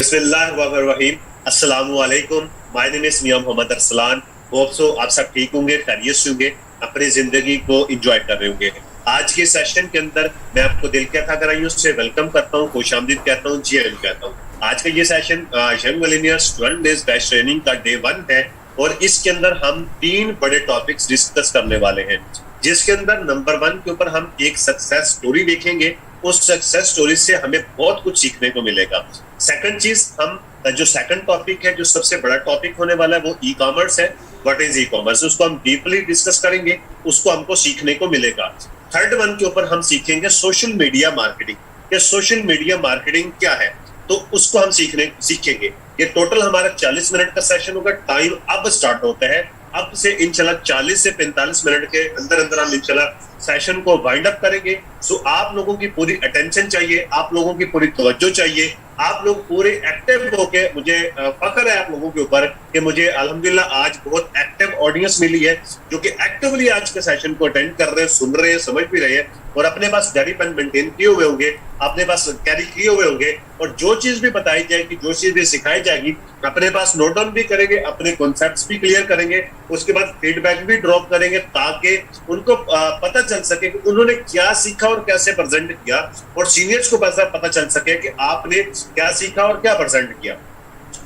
बिस्मिल्लाहिर्रहमानिर्रहीम। अस्सलामु अलैकुम। My name is Mian Mohammad Arsalan. Hope so आप सब ठीक होंगे, खैरियत से होंगे, अपनी जिंदगी को एंजॉय कर रहे होंगे। आज के सेशन के अंदर मैं आपको दिल के गहराइयों से वेलकम करता हूँ, खुशामदीद कहता हूँ, जी आयन कहता हूँ। आज का ये session young millionaires 12 days batch training का डे 1 है और इसके अंदर हम 3 बड़े टॉपिक्स डिस्कस करने वाले हैं, जिसके अंदर नंबर 1 के ऊपर हम एक सक्सेस स्टोरी देखेंगे। उस सक्सेस स्टोरी से हमें बहुत कुछ सीखने को मिलेगा। सेकंड चीज, हम जो सेकंड टॉपिक है, जो सबसे बड़ा टॉपिक होने वाला है, वो ई कॉमर्स है। व्हाट इज ई कॉमर्स, उसको हम डीपली डिस्कस करेंगे, उसको हमको सीखने को मिलेगा। थर्ड वन के ऊपर हम सीखेंगे सोशल मीडिया मार्केटिंग। ये सोशल मीडिया मार्केटिंग क्या है, तो उसको हम सीखेंगे। ये टोटल हमारा 40 मिनट का सेशन होगा। टाइम अब स्टार्ट होता है, अब से इंशाल्लाह 40 से 45 मिनट के अंदर अंदर हम इंशाल्लाह सेशन को वाइंड अप करेंगे। सो आप लोगों की पूरी अटेंशन चाहिए, आप लोगों की पूरी तवज्जो चाहिए, आप लोग पूरे एक्टिव होके, मुझे फख्र है आप लोगों के ऊपर कि मुझे अल्हम्दुलिल्लाह आज बहुत एक्टिव ऑडियंस मिली है, जो कि एक्टिवली आज के सेशन को अटेंड कर रहे हैं, सुन रहे हैं, समझ भी रहे हैं और अपने पास डायरी पेन मेंटेन किए हुए होंगे, अपने पास कैरी किए हुए होंगे और जो चीज भी बताई जाएगी, जो चीज भी सिखाई जाएगी, अपने पास नोट डाउन भी करेंगे, अपने कॉन्सेप्ट्स भी क्लियर करेंगे, उसके बाद फीडबैक भी ड्रॉप करेंगे ताकि उनको पता चल सके कि उन्होंने क्या सीखा और कैसे प्रेजेंट किया, और सीनियर्स को पता चल सके कि आपने क्या सीखा और क्या प्रेजेंट किया।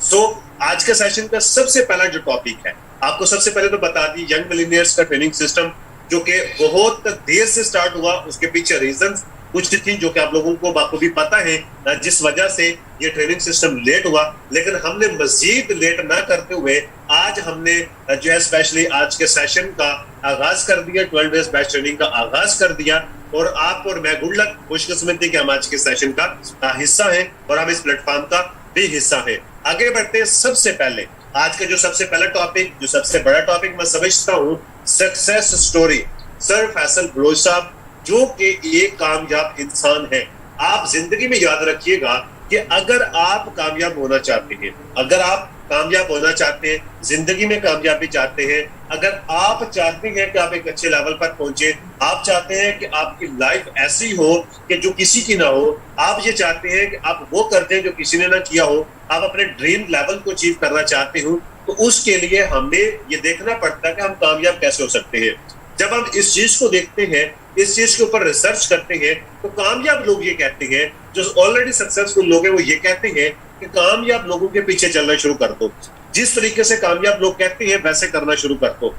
सो आज का सेशन का सबसे पहला जो टॉपिक है, आपको सबसे पहले तो बता दी यंग मिलेनियर्स का ट्रेनिंग सिस्टम, जो कि बहुत देर से स्टार्ट हुआ। उसके पीछे रीजंस कुछ थी जो कि आप लोगों को बाखूबी पता है, जिस वजह से ये ट्रेनिंग सिस्टम लेट हुआ। लेकिन हमने मजीद लेट ना करते हुए आज हमने जो है स्पेशली आज के सेशन का आगाज कर दिया, 12 डेज बैच ट्रेनिंग का आगाज कर दिया। और आप और मैं गुड लक, खुशकिस्मती कि हम आज के सेशन का हिस्सा हैं और हम इस प्लेटफॉर्म का भी हिस्सा है। आगे बढ़ते हैं। सबसे पहले आज का जो सबसे पहला टॉपिक, जो सबसे बड़ा टॉपिक मैं समझता हूँ, success story. Sir Faisal Baloch sahab जो कि एक कामयाब इंसान है। आप जिंदगी में याद रखिएगा कि अगर आप कामयाब होना चाहते हैं, अगर आप कामयाब होना चाहते हैं, जिंदगी में कामयाबी चाहते हैं, अगर आप चाहते हैं कि आप एक अच्छे लेवल पर पहुंचे, आप चाहते हैं कि आपकी लाइफ ऐसी हो कि जो किसी की ना हो, आप ये चाहते हैं कि आप वो करते हैं जो किसी ने ना किया हो, आप अपने ड्रीम लेवल को अचीव करना चाहते हो, तो उसके लिए हमें ये देखना पड़ता है कि हम कामयाब कैसे हो सकते हैं। जब हम इस चीज को देखते हैं, इस चीज के ऊपर रिसर्च करते हैं, तो कामयाब लोग ये कहते हैं, जो ऑलरेडी सक्सेसफुल लोग हैं, वो ये कहते हैं कि कामयाब लोगों के पीछे चलना शुरू कर दो। जिस तरीके से कामयाब लोग कहते हैं वैसे करना शुरू कर दो,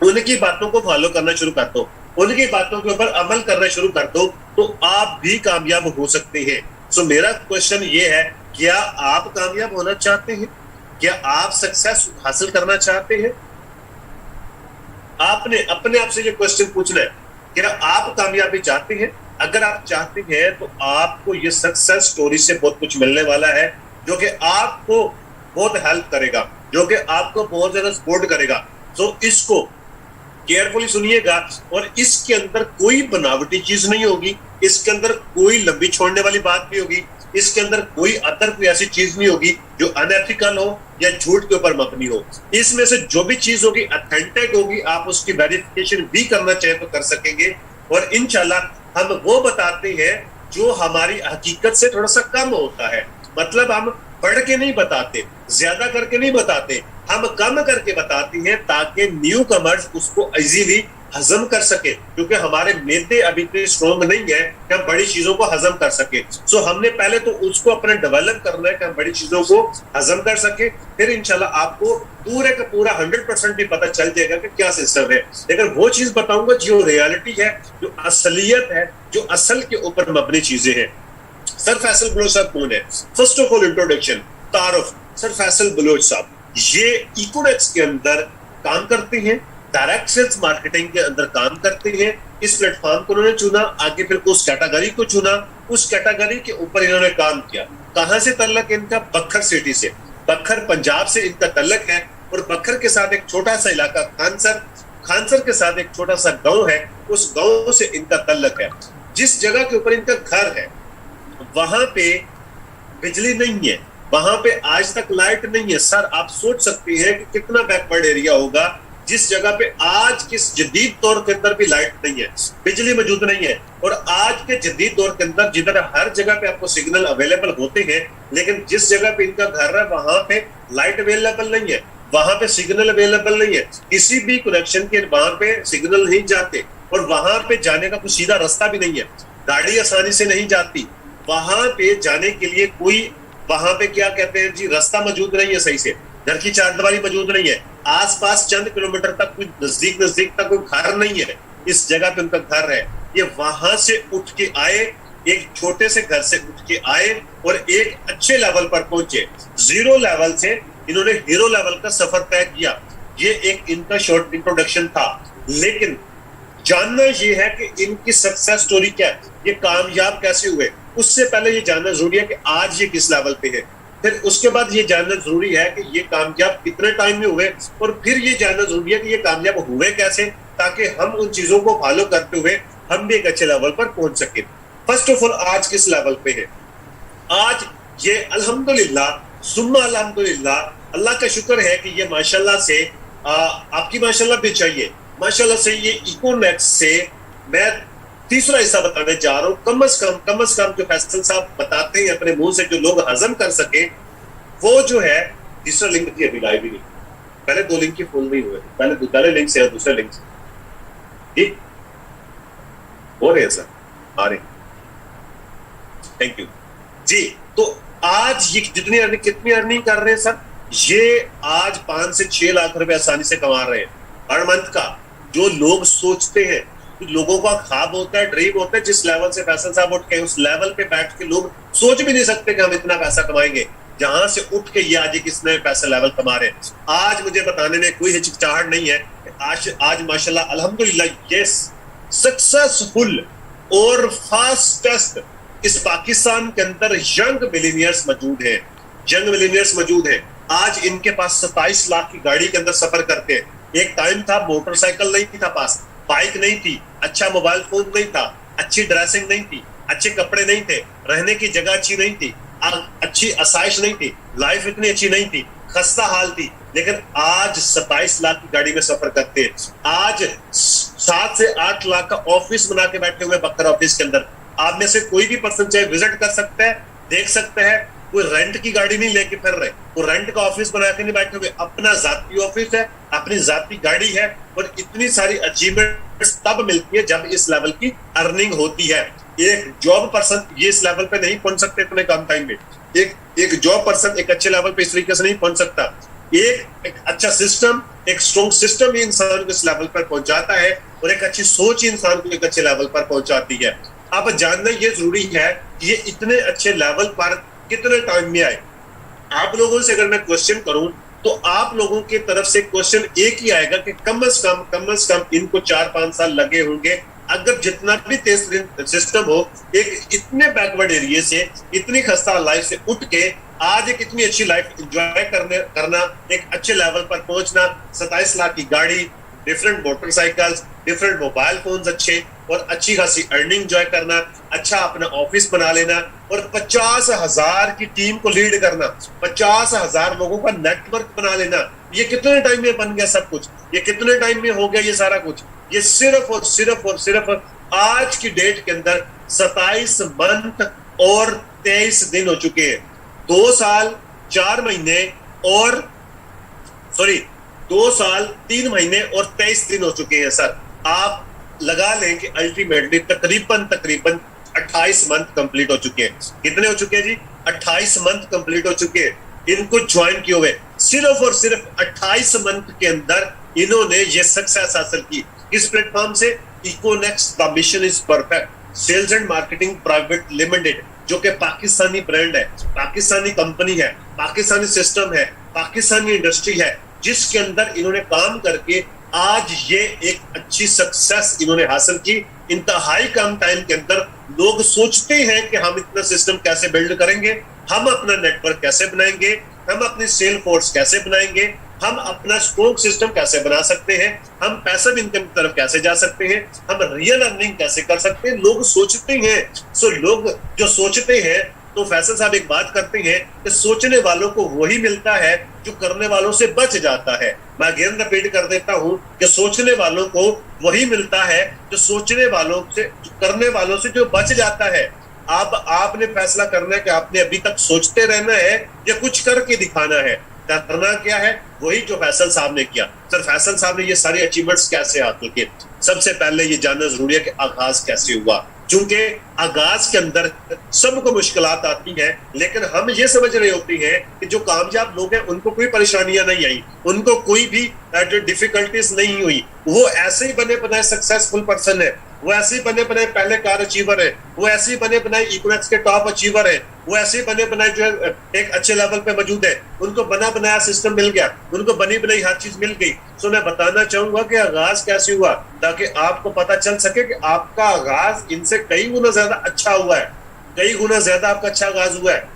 उनकी बातों को फॉलो करना शुरू कर दो, उनकी बातों के ऊपर अमल करना शुरू कर दो, तो आप भी कामयाब हो सकते हैं। सो मेरा क्वेश्चन ये है, क्या आप कामयाब होना चाहते हैं? क्या आप सक्सेस हासिल करना चाहते हैं? आपने अपने आप से ये क्वेश्चन पूछना है, क्या आप कामयाबी चाहते हैं? अगर आप चाहते हैं तो आपको ये सक्सेस स्टोरी से बहुत कुछ मिलने वाला है, जो कि आपको बहुत हेल्प करेगा, जो कि आपको बहुत ज्यादा सपोर्ट करेगा। तो इसको केयरफुली सुनिएगा और इसके अंदर कोई बनावटी चीज नहीं होगी, इसके अंदर कोई लंबी छोड़ने वाली बात नहीं होगी, इसके अंदर कोई ऐसी चीज नहीं होगी जो अनएथिकल हो या झूठ के ऊपर मबनी हो। इसमें से जो भी चीज होगी ऑथेंटिक होगी, आप उसकी वेरिफिकेशन भी करना चाहे तो कर सकेंगे। और इंशाल्लाह हम वो बताते हैं जो हमारी हकीकत से थोड़ा सा कम होता है। मतलब हम बढ़ के नहीं बताते, ज्यादा करके नहीं बताते, हम कम करके बताते हैं ताकि न्यू कमर्स उसको इजीली हजम कर सके, क्योंकि हमारे मेदे अभी इतने स्ट्रॉन्ग नहीं है कि हम बड़ी चीजों को हजम कर सके। सो हमने पहले तो उसको अपने डेवलप करना है कि हम बड़ी चीजों को हजम कर सके, फिर इंशाल्लाह आपको पूरे का पूरा 100% भी पता चल जाएगा कि क्या सिस्टम है। लेकिन वो चीज बताऊंगा जो रियलिटी है, जो असलियत है, जो असल के ऊपर मबनी चीजें हैं। सर फैसल बलोच साहब कौन है? फर्स्ट ऑफ ऑल इंट्रोडक्शन, तारुफ। सर फैसल बलोच साहब ये इकोडेक्स के अंदर काम करते हैं, डायरेक्ट सेल्स मार्केटिंग के अंदर काम करते हैं। इस प्लेटफॉर्म को उन्होंने चुना, आगे फिर उस कैटेगरी को चुना, उस कैटेगरी के ऊपर इन्होंने काम किया। कहां से तल्लक इनका? बखर सिटी से, बखर पंजाब से इनका तल्लक है। और बखर के साथ एक छोटा सा इलाका खानसर, खानसर के साथ एक छोटा सा गांव है, उस गांव से इनका तल्लक है। जिस जगह के ऊपर इनका घर है वहां पे बिजली नहीं है, वहां पे आज तक लाइट नहीं है। सर आप सोच सकते हैं कि कितना बैकवर्ड एरिया होगा जिस जगह पे आज के जदीद दौर के अंदर भी लाइट नहीं है, बिजली मौजूद नहीं है। और आज के जदीद दौर के अंदर जिधर हर जगह पे आपको सिग्नल अवेलेबल होते हैं, लेकिन जिस जगह पे इनका घर है वहां पे लाइट अवेलेबल नहीं है, वहां पे सिग्नल अवेलेबल नहीं है, किसी भी कनेक्शन के वहां पे सिग्नल नहीं जाते, और वहां पे जाने का कोई सीधा रास्ता भी नहीं है, गाड़ी आसानी से नहीं जाती, वहां पे जाने के लिए कोई, वहां पे क्या कहते हैं जी, रास्ता मौजूद नहीं है सही से, घर की चारदीवारी मौजूद नहीं है, आसपास चंद किलोमीटर तक कोई नजदीक तक कोई घर नहीं है, इस जगह पे उनका घर है। ये वहां से उठ के आए, एक छोटे से घर से उठ के आए और एक अच्छे लेवल पर पहुंचे, जीरो लेवल से इन्होंने हीरो लेवल का सफर तय किया। ये एक इनका शॉर्ट इंट्रोडक्शन था, लेकिन जानना ये है कि इनकी सक्सेस स्टोरी क्या है, ये कामयाब कैसे हुए, उससे पहले ये जानना जरूरी है कि आज ये किस लेवल पे है, फिर उसके बाद ये जानना जरूरी है कि ये कामयाब कितने टाइम में हुए, और फिर ये जानना जरूरी है कि ये कामयाब हुए कैसे, ताकि हम उन चीजों को फॉलो करते हुए हम भी एक अच्छे लेवल पर पहुंच सके। फर्स्ट ऑफ ऑल आज किस लेवल पे है, आज ये अल्हम्दुलिल्लाह सुम्मा अल्हम्दुलिल्लाह, अल्लाह का शुक्र है कि ये माशाल्लाह से आपकी माशाल्लाह भी चाहिए, माशाल्लाह से ये इकोनेक्स से मैं तीसरा हिस्सा बताने जा रहा हूँ। कम से कम जो फैसल साहब बताते हैं अपने मुंह से, जो लोग हजम कर सके, वो जो है तीसरा लिंक थी अभी लाइव ही नहीं, पहले दो लिंक की फुल नहीं हुए, पहले लिंक से दूसरे लिंक से ठीक हो रहे हैं सर, आ रहे, थैंक यू जी। तो आज ये जितनी अर्निंग, कितनी अर्निंग कर रहे हैं सर, ये आज 5 से 6 लाख रुपए आसानी से कमा रहे हैं हर मंथ का। जो लोग सोचते हैं, लोगों का ख्वाब होता है, ड्रीम होता है, जिस लेवल से फैसल साहब उठ के उस लेवल पे बैठ के लोग सोच भी नहीं सकते कि हम इतना पैसा कमाएंगे, जहां से उठ के ये आज किस नए पैसा लेवल कमा रहे हैं। आज मुझे बताने में कोई हिचकिचाहट नहीं है, आज माशाल्लाह अल्हम्दुलिल्लाह ये सक्सेसफुल और फास्टेस्ट इस पाकिस्तान के अंदर यंग मिलीनियर्स मौजूद हैं, यंग मिलीनियर्स मौजूद हैं। आज इनके पास 27 लाख की गाड़ी के अंदर सफर करते हैं। एक टाइम था मोटरसाइकिल नहीं था पास, बाइक नहीं थी, अच्छा मोबाइल फोन नहीं था, अच्छी ड्रेसिंग नहीं थी, अच्छे कपड़े नहीं थे, रहने की जगह अच्छी नहीं थी, अच्छी आसाइश नहीं थी, लाइफ इतनी अच्छी नहीं थी, खस्ता हाल थी, लेकिन आज 27 लाख की गाड़ी में सफर करते हैं। आज 7 से 8 लाख का ऑफिस बना के बैठे हुए बकर ऑफिस के अंदर। आप में से कोई भी पर्सन चाहे विजिट कर सकता है, देख सकते हैं, कोई रेंट की गाड़ी नहीं लेके फिर रहे, कोई रेंट का ऑफिस बना के नहीं बैठे हुए, अपना जाती ऑफिस है, अपनी जाती गाड़ी है, और इतनी सारी अचीवमेंट्स तब मिलती है जब इस लेवल की अर्निंग होती है। एक जॉब पर्सन ये इस लेवल पे नहीं पहुंच सकते इतने कम टाइम में, एक जॉब पर्सन एक अच्छे लेवल पे इस तरीके से नहीं पहुंच सकता। एक अच्छा सिस्टम, एक स्ट्रॉन्ग सिस्टम ही इंसान को इस लेवल पर पहुंचाता है, और एक अच्छी सोच ही इंसान को एक अच्छे लेवल पर पहुंचाती है। अब जानना ये जरूरी है कि ये इतने अच्छे लेवल पर कितने टाइम में आए। आप लोगों से अगर मैं क्वेश्चन करूं तो आप लोगों की तरफ से क्वेश्चन एक ही आएगा कि कम से कम इनको 4-5 साल लगे होंगे, अगर जितना भी तेज सिस्टम हो, एक इतने बैकवर्ड एरिया से, इतनी खस्ता लाइफ से उठ के आज एक इतनी अच्छी लाइफ एंजॉय करना, एक अच्छे लेवल पर पहुंचना, 27 लाख की गाड़ी, different motorcycles, different mobile phones अच्छे, और अच्छी खासी अर्निंग एंजॉय करना, अच्छा अपना ऑफिस बना लेना, और 50,000 की टीम को लीड करना, 50,000 लोगों का नेटवर्क बना लेना। ये कितने टाइम में बन गया सब कुछ, ये कितने टाइम में हो गया ये सारा कुछ? ये सिर्फ और सिर्फ आज की डेट के अंदर 27 मंथ और 23 दिन हो चुके हैं। 2 साल 4 महीने और 2 साल 3 महीने और 23 दिन हो चुके हैं सर। आप लगा लें कि अल्टीमेटली तकरीबन 28 मंथ कंप्लीट हो चुके हैं। कितने हो चुके हैं जी? 28 मंथ कंप्लीट हो चुके हैं इनको ज्वाइन किए हुए। सिर्फ और सिर्फ 28 मंथ के अंदर इन्होंने ये सक्सेस हासिल की। किस प्लेटफॉर्म से? Econex the mission is perfect sales and marketing private limited, जो कि पाकिस्तानी ब्रांड है, पाकिस्तानी कंपनी है, पाकिस्तानी सिस्टम है, पाकिस्तानी इंडस्ट्री है, जिसके अंदर इन्होंने काम करके आज ये एक अच्छी सक्सेस इन्होंने हासिल की। इंतहाई कम टाइम के अंदर लोग सोचते हैं कि हम इतना सिस्टम कैसे बिल्ड करेंगे, हम अपना नेटवर्क कैसे बनाएंगे, हम अपनी सेल फोर्स कैसे बनाएंगे, हम अपना स्ट्रॉन्ग सिस्टम कैसे बना सकते हैं, हम पैसिव इनकम की तरफ कैसे जा सकते हैं, हम रियल अर्निंग कैसे कर सकते हैं। लोग सोचते हैं। सो लोग जो सोचते हैं, तो फैसल साहब एक बात करते हैं कि सोचने वालों को वही मिलता है जो करने वालों से बच जाता है। मैं अगेन रिपीट कर देता हूं कि सोचने वालों को वही मिलता है जो सोचने वालों से, करने वालों से जो बच जाता है। अब आपने फैसला करना है कि आपने अभी तक सोचते रहना है या कुछ करके दिखाना है। करना क्या है, वही जो फैसल साहब ने किया। सर फैसल साहब ने ये सारे अचीवमेंट्स कैसे हासिल किए, सबसे पहले ये जानना जरूरी है कि आगाज कैसे हुआ। क्योंकि आगाज के अंदर सबको मुश्किलात आती हैं, लेकिन हम ये समझ रहे होते हैं कि जो कामयाब लोग हैं उनको कोई परेशानियां नहीं आई, उनको कोई भी डिफिकल्टीज नहीं हुई, वो ऐसे ही बने बनाए सक्सेसफुल पर्सन है, वो ऐसे ही बने बनाए पहले कार अचीवर है, वो ऐसे ही बने बनाए इकोनॉमिक्स के टॉप अचीवर है, वो ऐसे ही बने बनाए जो है एक अच्छे लेवल पे मौजूद है, उनको बना बनाया सिस्टम मिल गया, उनको बनी बनाई हर चीज मिल गई। सो मैं बताना चाहूंगा कि आगाज कैसे हुआ, ताकि आपको पता चल सके कि आपका आगाज इनसे कई गुना ज्यादा अच्छा हुआ है, कई गुना ज्यादा आपका अच्छा आगाज हुआ है,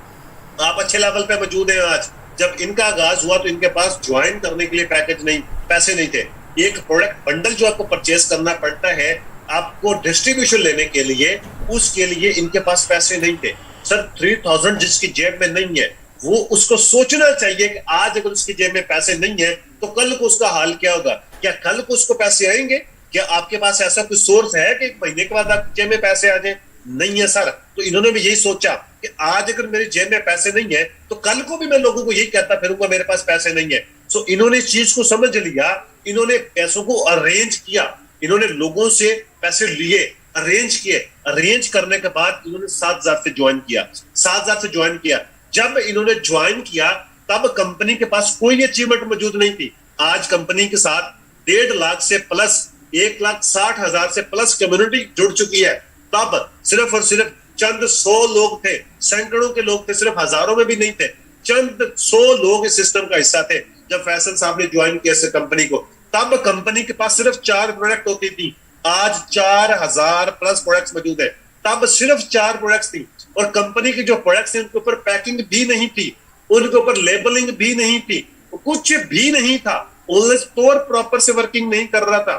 आप अच्छे लेवल पे मौजूद हैं आज। जब इनका आगाज हुआ तो इनके पास ज्वाइन करने के लिए पैकेज नहीं, पैसे नहीं थे। एक प्रोडक्ट बंडल जो आपको परचेज करना पड़ता है आपको डिस्ट्रीब्यूशन लेने के लिए, उसके लिए इनके पास पैसे नहीं थे। सर 3000 जिसकी जेब में नहीं है, वो उसको सोचना चाहिए कि आज अगर उसकी जेब में पैसे नहीं है तो कल को उसका हाल क्या होगा। क्या कल को उसको पैसे आएंगे? क्या आपके पास ऐसा कोई सोर्स है कि 1 महीने के बाद आपकी जेब में पैसे आ जाए? नहीं है सर। तो इन्होंने भी यही सोचा कि आज अगर मेरी जेब में पैसे नहीं है तो कल को भी मैं लोगों को यही कहता फिरूंगा मेरे पास पैसे नहीं है। सो इन्होंने इस चीज को समझ लिया, इन्होंने पैसों को अरेंज किया, इन्होंने लोगों से पैसे लिए, अरेंज किए, अरेंज करने के बाद इन्होंने 7000 से ज्वाइन किया, 7000 से ज्वाइन किया। जब इन्होंने ज्वाइन किया तब कंपनी के पास कोई अचीवमेंट मौजूद नहीं थी। आज कंपनी के साथ 1.5 लाख से प्लस 1,60,000 से प्लस कम्युनिटी जुड़ चुकी है। तब सिर्फ और सिर्फ चंद 100 लोग थे, सैकड़ों के लोग थे, सिर्फ हजारों में भी नहीं थे, चंद 100 लोग इस सिस्टम का हिस्सा थे। जब फैसल साहब ने ज्वाइन किया इस कंपनी को, तब कंपनी के पास सिर्फ 4 प्रोडक्ट होती थी। आज 4000 प्लस प्रोडक्ट्स मौजूद है, तब सिर्फ 4 प्रोडक्ट्स थी। और कंपनी के जो प्रोडक्ट्स हैं उनके ऊपर पैकिंग भी नहीं थी, उनके ऊपर लेबलिंग भी नहीं थी, कुछ भी नहीं था, ओनली स्टोर प्रॉपर से वर्किंग नहीं कर रहा था।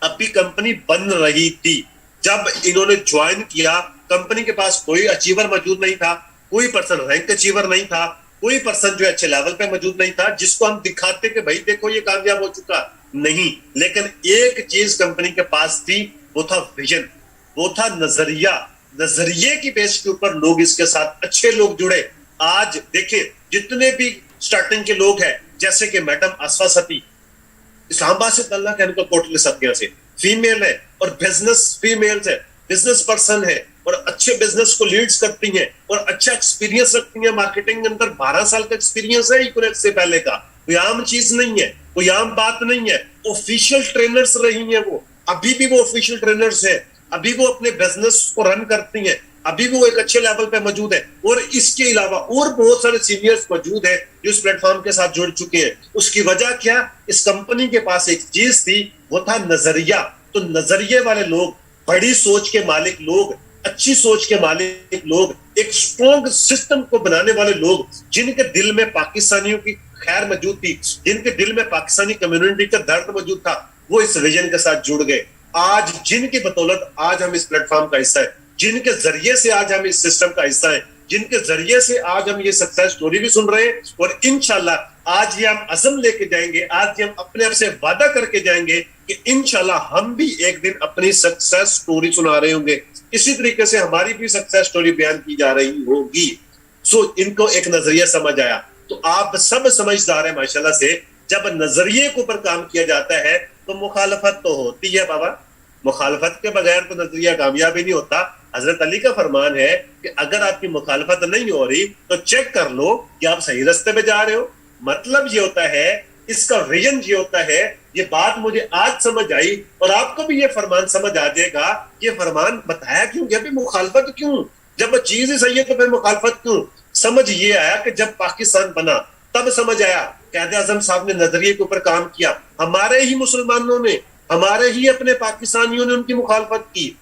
अभी कंपनी बन रही थी। जब इन्होंने ज्वाइन किया कंपनी के पास कोई अचीवर मौजूद नहीं था, कोई पर्सन रैंक अचीवर नहीं था, कोई पर्सन जो अच्छे लेवल पे मौजूद नहीं था जिसको हम दिखाते कि भाई देखो ये कामयाब हो चुका, नहीं। लेकिन एक चीज कंपनी के पास थी, वो था विजन, वो था नजरिया। नजरिए की बेस के ऊपर लोग इसके साथ अच्छे लोग जुड़े। आज देखिए जितने भी स्टार्टिंग के लोग हैं, जैसे कि मैडम आसफा सती इस्लामाबाद से, अल्लाह के इनको कोटले सतिया से फीमेल है और बिजनेस फीमेल्स है, बिजनेस पर्सन है और अच्छे बिजनेस को लीड्स करती हैं और अच्छा एक्सपीरियंस रखती हैं। मार्केटिंग के अंदर 12 साल का एक्सपीरियंस है इकोनॉमिक्स से पहले का, कोई आम चीज नहीं है, कोई आम बात नहीं है। ऑफिशियल ट्रेनर्स रही हैं वो, अभी भी वो ऑफिशियल ट्रेनर्स है, अभी वो अपने बिजनेस को रन करती हैं, अभी भी वो एक अच्छे लेवल पे मौजूद है। और इसके अलावा और बहुत सारे सीनियर्स मौजूद है जो इस प्लेटफॉर्म के साथ जुड़ चुके हैं। उसकी वजह क्या, इस कंपनी के पास एक चीज थी, वो था नजरिया। तो नजरिए वाले लोग, बड़ी सोच के मालिक लोग, अच्छी सोच के मालिक लोग, एक स्ट्रॉन्ग सिस्टम को बनाने वाले लोग, जिनके दिल में पाकिस्तानियों की खैर मौजूद थी, जिनके दिल में पाकिस्तानी कम्युनिटी का दर्द मौजूद था, वो इस विजन के साथ जुड़ गए। आज जिनकी बदौलत आज हम इस प्लेटफॉर्म का हिस्सा है, जिनके जरिए से आज हम इस सिस्टम का हिस्सा है, जिनके जरिए से आज हम ये सक्सेस स्टोरी भी सुन रहे हैं, और इंशाल्लाह आज ये हम अज़म लेके जाएंगे, आज ये हम अपने आप से वादा करके जाएंगे कि इंशाल्लाह हम भी एक दिन अपनी सक्सेस स्टोरी सुना रहे होंगे, इसी तरीके से हमारी भी सक्सेस स्टोरी बयान की जा रही होगी। सो इनको एक नजरिया समझ आया। तो आप सब समझदार हैं माशाल्लाह से। जब नजरिए के ऊपर काम किया जाता है तो मुखालफत तो होती है बाबा, मुखालफत के बगैर तो नजरिया कामयाब ही नहीं होता। हजरत अली का फरमान है कि अगर आपकी मुखालफत नहीं हो रही तो चेक कर लो कि आप सही रास्ते पे जा रहे हो। मतलब ये होता है, इसका विजन ये होता है। ये बात मुझे आज समझ आई और आपको भी ये फरमान समझ आ जाएगा। ये फरमान बताया क्यों गया, मुखालफत क्यों, जब चीज ही सही है तो फिर मुखालफत क्यों। समझ ये आया कि जब पाकिस्तान बना तब समझ आया, कायदे आजम साहब ने नजरिए के ऊपर काम किया, हमारे ही मुसलमानों ने, हमारे ही अपने पाकिस्तानियों ने उनकी मुखालफत की।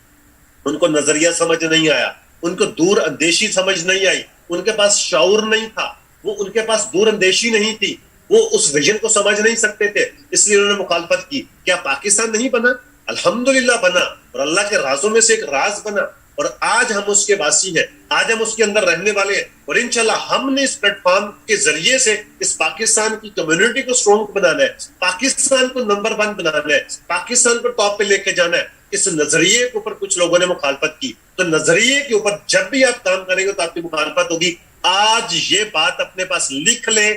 उनको नजरिया समझ नहीं आया, उनको दूर अंदेशी समझ नहीं आई, उनके पास शऊर नहीं था, वो उनके पास दूर अंदेशी नहीं थी, वो उस विजन को समझ नहीं सकते थे, इसलिए उन्होंने मुखालफत की। क्या पाकिस्तान नहीं बना? अल्हम्दुलिल्लाह बना, और अल्लाह के राजों में से एक राज बना। और आज हम उसके वासी हैं, आज हम उसके अंदर रहने वाले हैं। और इंशाल्लाह हमने इस प्लेटफॉर्म के जरिए से इस पाकिस्तान की कम्युनिटी को स्ट्रॉन्ग बनाना है, पाकिस्तान को नंबर 1 बनाना है, पाकिस्तान को टॉप पे लेके जाना है। इस नजरिए के ऊपर कुछ लोगों ने मुखालफत की, तो नजरिए के ऊपर जब भी आप काम करेंगे तो आपकी मुखालफत होगी। आज ये बात अपने पास लिख ले,